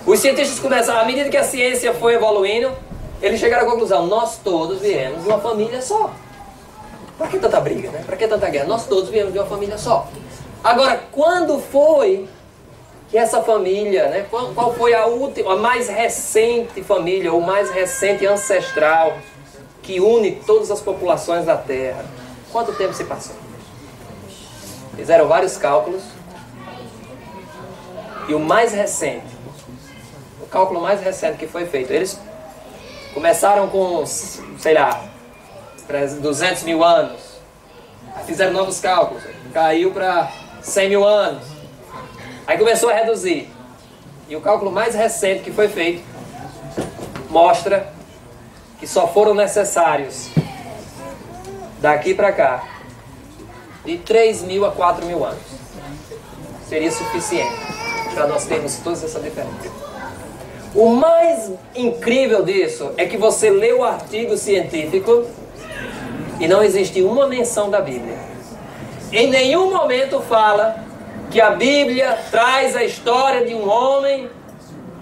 Speaker 2: Os cientistas começaram, à medida que a ciência foi evoluindo, eles chegaram à conclusão: nós todos viemos de uma família só. Para que tanta briga, né? Para que tanta guerra? Nós todos viemos de uma família só. Agora, quando foi que essa família, né? Qual foi a última, a mais recente família, ou mais recente ancestral que une todas as populações da Terra? Quanto tempo se passou? Fizeram vários cálculos, e o mais recente, o cálculo mais recente que foi feito, eles começaram com, sei lá, 200 mil anos, aí fizeram novos cálculos, caiu para 100 mil anos, aí começou a reduzir, e o cálculo mais recente que foi feito mostra que só foram necessários daqui para cá de 3.000 a 4.000 anos. Seria suficiente para nós termos toda essa diferença. O mais incrível disso é que você lê o artigo científico e não existe uma menção da Bíblia. Em nenhum momento fala que a Bíblia traz a história de um homem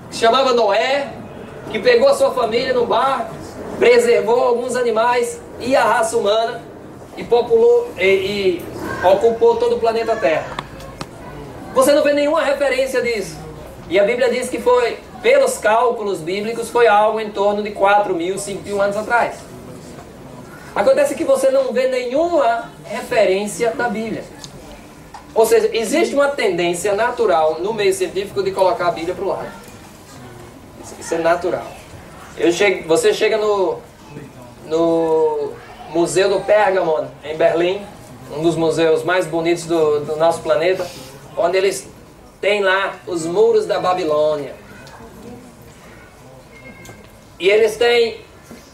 Speaker 2: que se chamava Noé, que pegou a sua família no barco, preservou alguns animais e a raça humana e populou e ocupou todo o planeta Terra. Você não vê nenhuma referência disso. E a Bíblia diz que foi, pelos cálculos bíblicos, foi algo em torno de 4.000, 5.000 anos atrás. Acontece que você não vê nenhuma referência da Bíblia. Ou seja, existe uma tendência natural no meio científico de colocar a Bíblia para o lado. Isso é natural. Você chega no Museu do Pérgamo, em Berlim, um dos museus mais bonitos do nosso planeta, onde eles têm lá os muros da Babilônia. E eles têm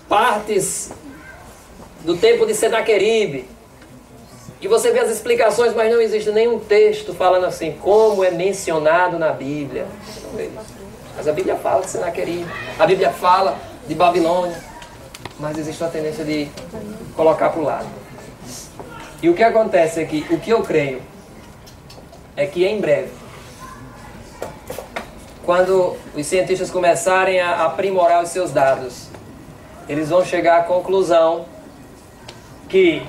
Speaker 2: partes do tempo de Senaqueribe. E você vê as explicações, mas não existe nenhum texto falando assim, como é mencionado na Bíblia. Você não vê isso. Mas a Bíblia fala de Senaqueribe, a Bíblia fala de Babilônia, mas existe uma tendência de colocar para o lado. E o que acontece é que, o que eu creio, é que em breve, quando os cientistas começarem a aprimorar os seus dados, eles vão chegar à conclusão que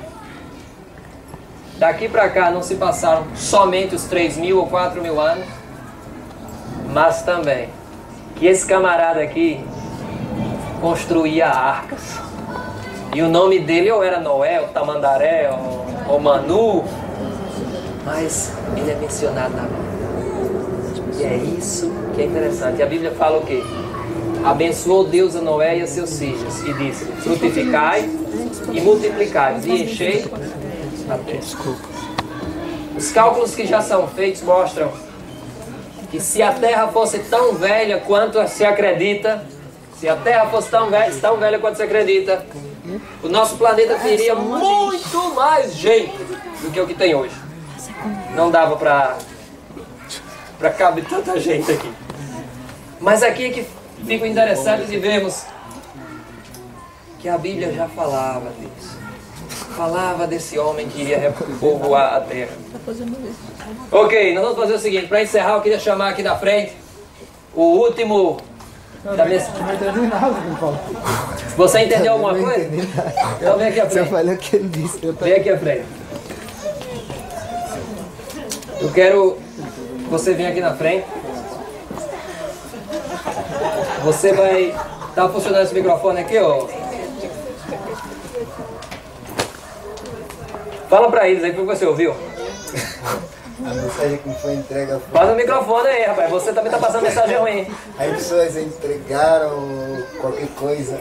Speaker 2: daqui para cá não se passaram somente os 3.000 ou 4.000 anos, mas também que esse camarada aqui construía arcas. E o nome dele ou era Noé, ou Tamandaré, ou Manu, mas ele é mencionado na Bíblia. E é isso que é interessante. E a Bíblia fala o quê? Abençoou Deus a Noé e a seus filhos e disse, frutificai e multiplicai e enchei a terra. Os cálculos que já são feitos mostram que se a Terra fosse tão velha quanto se acredita, se a Terra fosse tão velha quanto se acredita, o nosso planeta teria muito mais gente do que o que tem hoje. Não dava para caber tanta gente aqui. Mas aqui é que fica interessante de vermos que a Bíblia já falava disso. Falava desse homem que iria repovoar a terra. Ok, nós vamos fazer o seguinte, para encerrar eu queria chamar aqui da frente o último da mensagem. Você entendeu alguma coisa? Então vem aqui à frente. Vem aqui à frente. Eu quero que você venha aqui na frente. Você vai... Tá funcionando esse microfone aqui, ó. Fala pra eles aí, o que você ouviu?
Speaker 5: A mensagem que foi entregue foi...
Speaker 2: Faz o microfone aí, rapaz. Você também tá passando mensagem ruim.
Speaker 5: As pessoas entregaram qualquer coisa.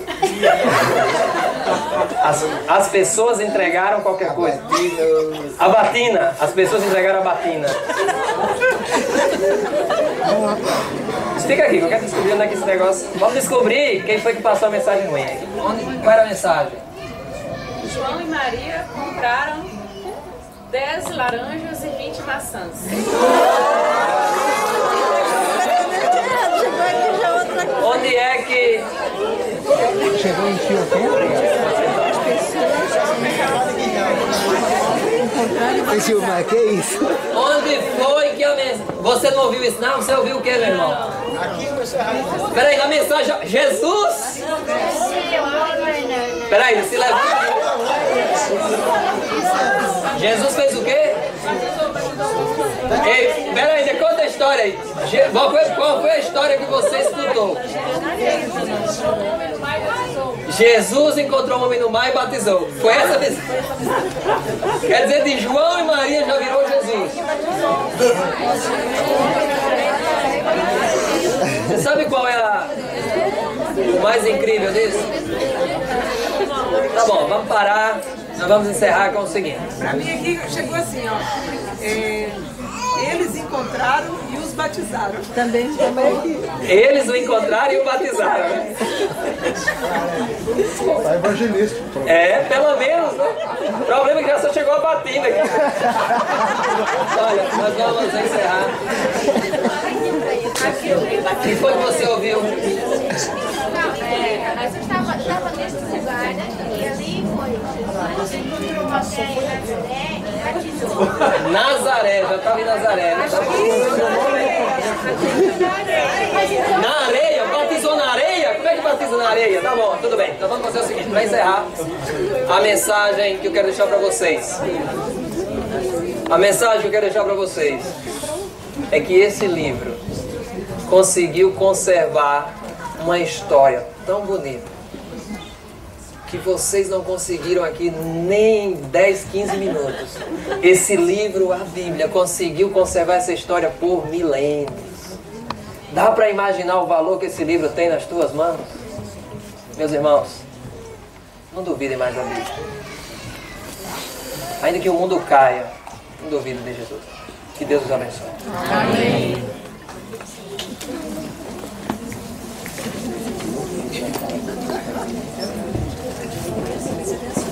Speaker 2: As pessoas entregaram qualquer coisa. A batina. As pessoas entregaram a batina. Explica aqui, que eu quero descobrir onde é que esse negócio... Vamos descobrir quem foi que passou a mensagem ruim aí. Qual era a mensagem?
Speaker 6: João e Maria compraram 10 laranjas e 20 maçãs.
Speaker 2: Onde é que...
Speaker 4: Chegou em tio aqui?
Speaker 5: Esse Gilmar, que é isso?
Speaker 2: Onde foi que a mensagem... Você não ouviu isso não? Você ouviu o que, meu irmão? Peraí, a mensagem... Jesus! Peraí, se levanta. Jesus fez o quê? Ei, peraí, conta a história aí. Qual foi a história que você escutou? Jesus encontrou um homem no mar e batizou. Foi essa vez? Quer dizer, de João e Maria já virou Jesus. Você sabe qual é o mais incrível disso? Tá bom, vamos parar. Nós vamos encerrar com o seguinte.
Speaker 3: Pra mim aqui chegou assim, ó. Eles encontraram e os batizaram. Também.
Speaker 2: Eles o encontraram e o batizaram.
Speaker 4: Tá evangelista.
Speaker 2: É, pelo menos, né? O problema é que já só chegou a batina aqui. Olha, nós vamos encerrar. O que foi que você ouviu?
Speaker 7: Mas eu estava nesse lugar, né? E ali foi. Encontrou uma mulher em Nazaré e batizou.
Speaker 2: Nazaré, já estava em Nazaré. Né? Na areia? Batizou na areia? Como é que batiza na areia? Tá bom, tudo bem. Então vamos fazer o seguinte, para encerrar, a mensagem que eu quero deixar para vocês. A mensagem que eu quero deixar para vocês é que esse livro conseguiu conservar uma história tão bonita que vocês não conseguiram aqui nem 10, 15 minutos. Esse livro, a Bíblia, conseguiu conservar essa história por milênios. Dá para imaginar o valor que esse livro tem nas tuas mãos? Meus irmãos, não duvidem mais da Bíblia. Ainda que o mundo caia, não duvidem de Jesus. Que Deus os abençoe.
Speaker 7: Amém.
Speaker 2: Thank you.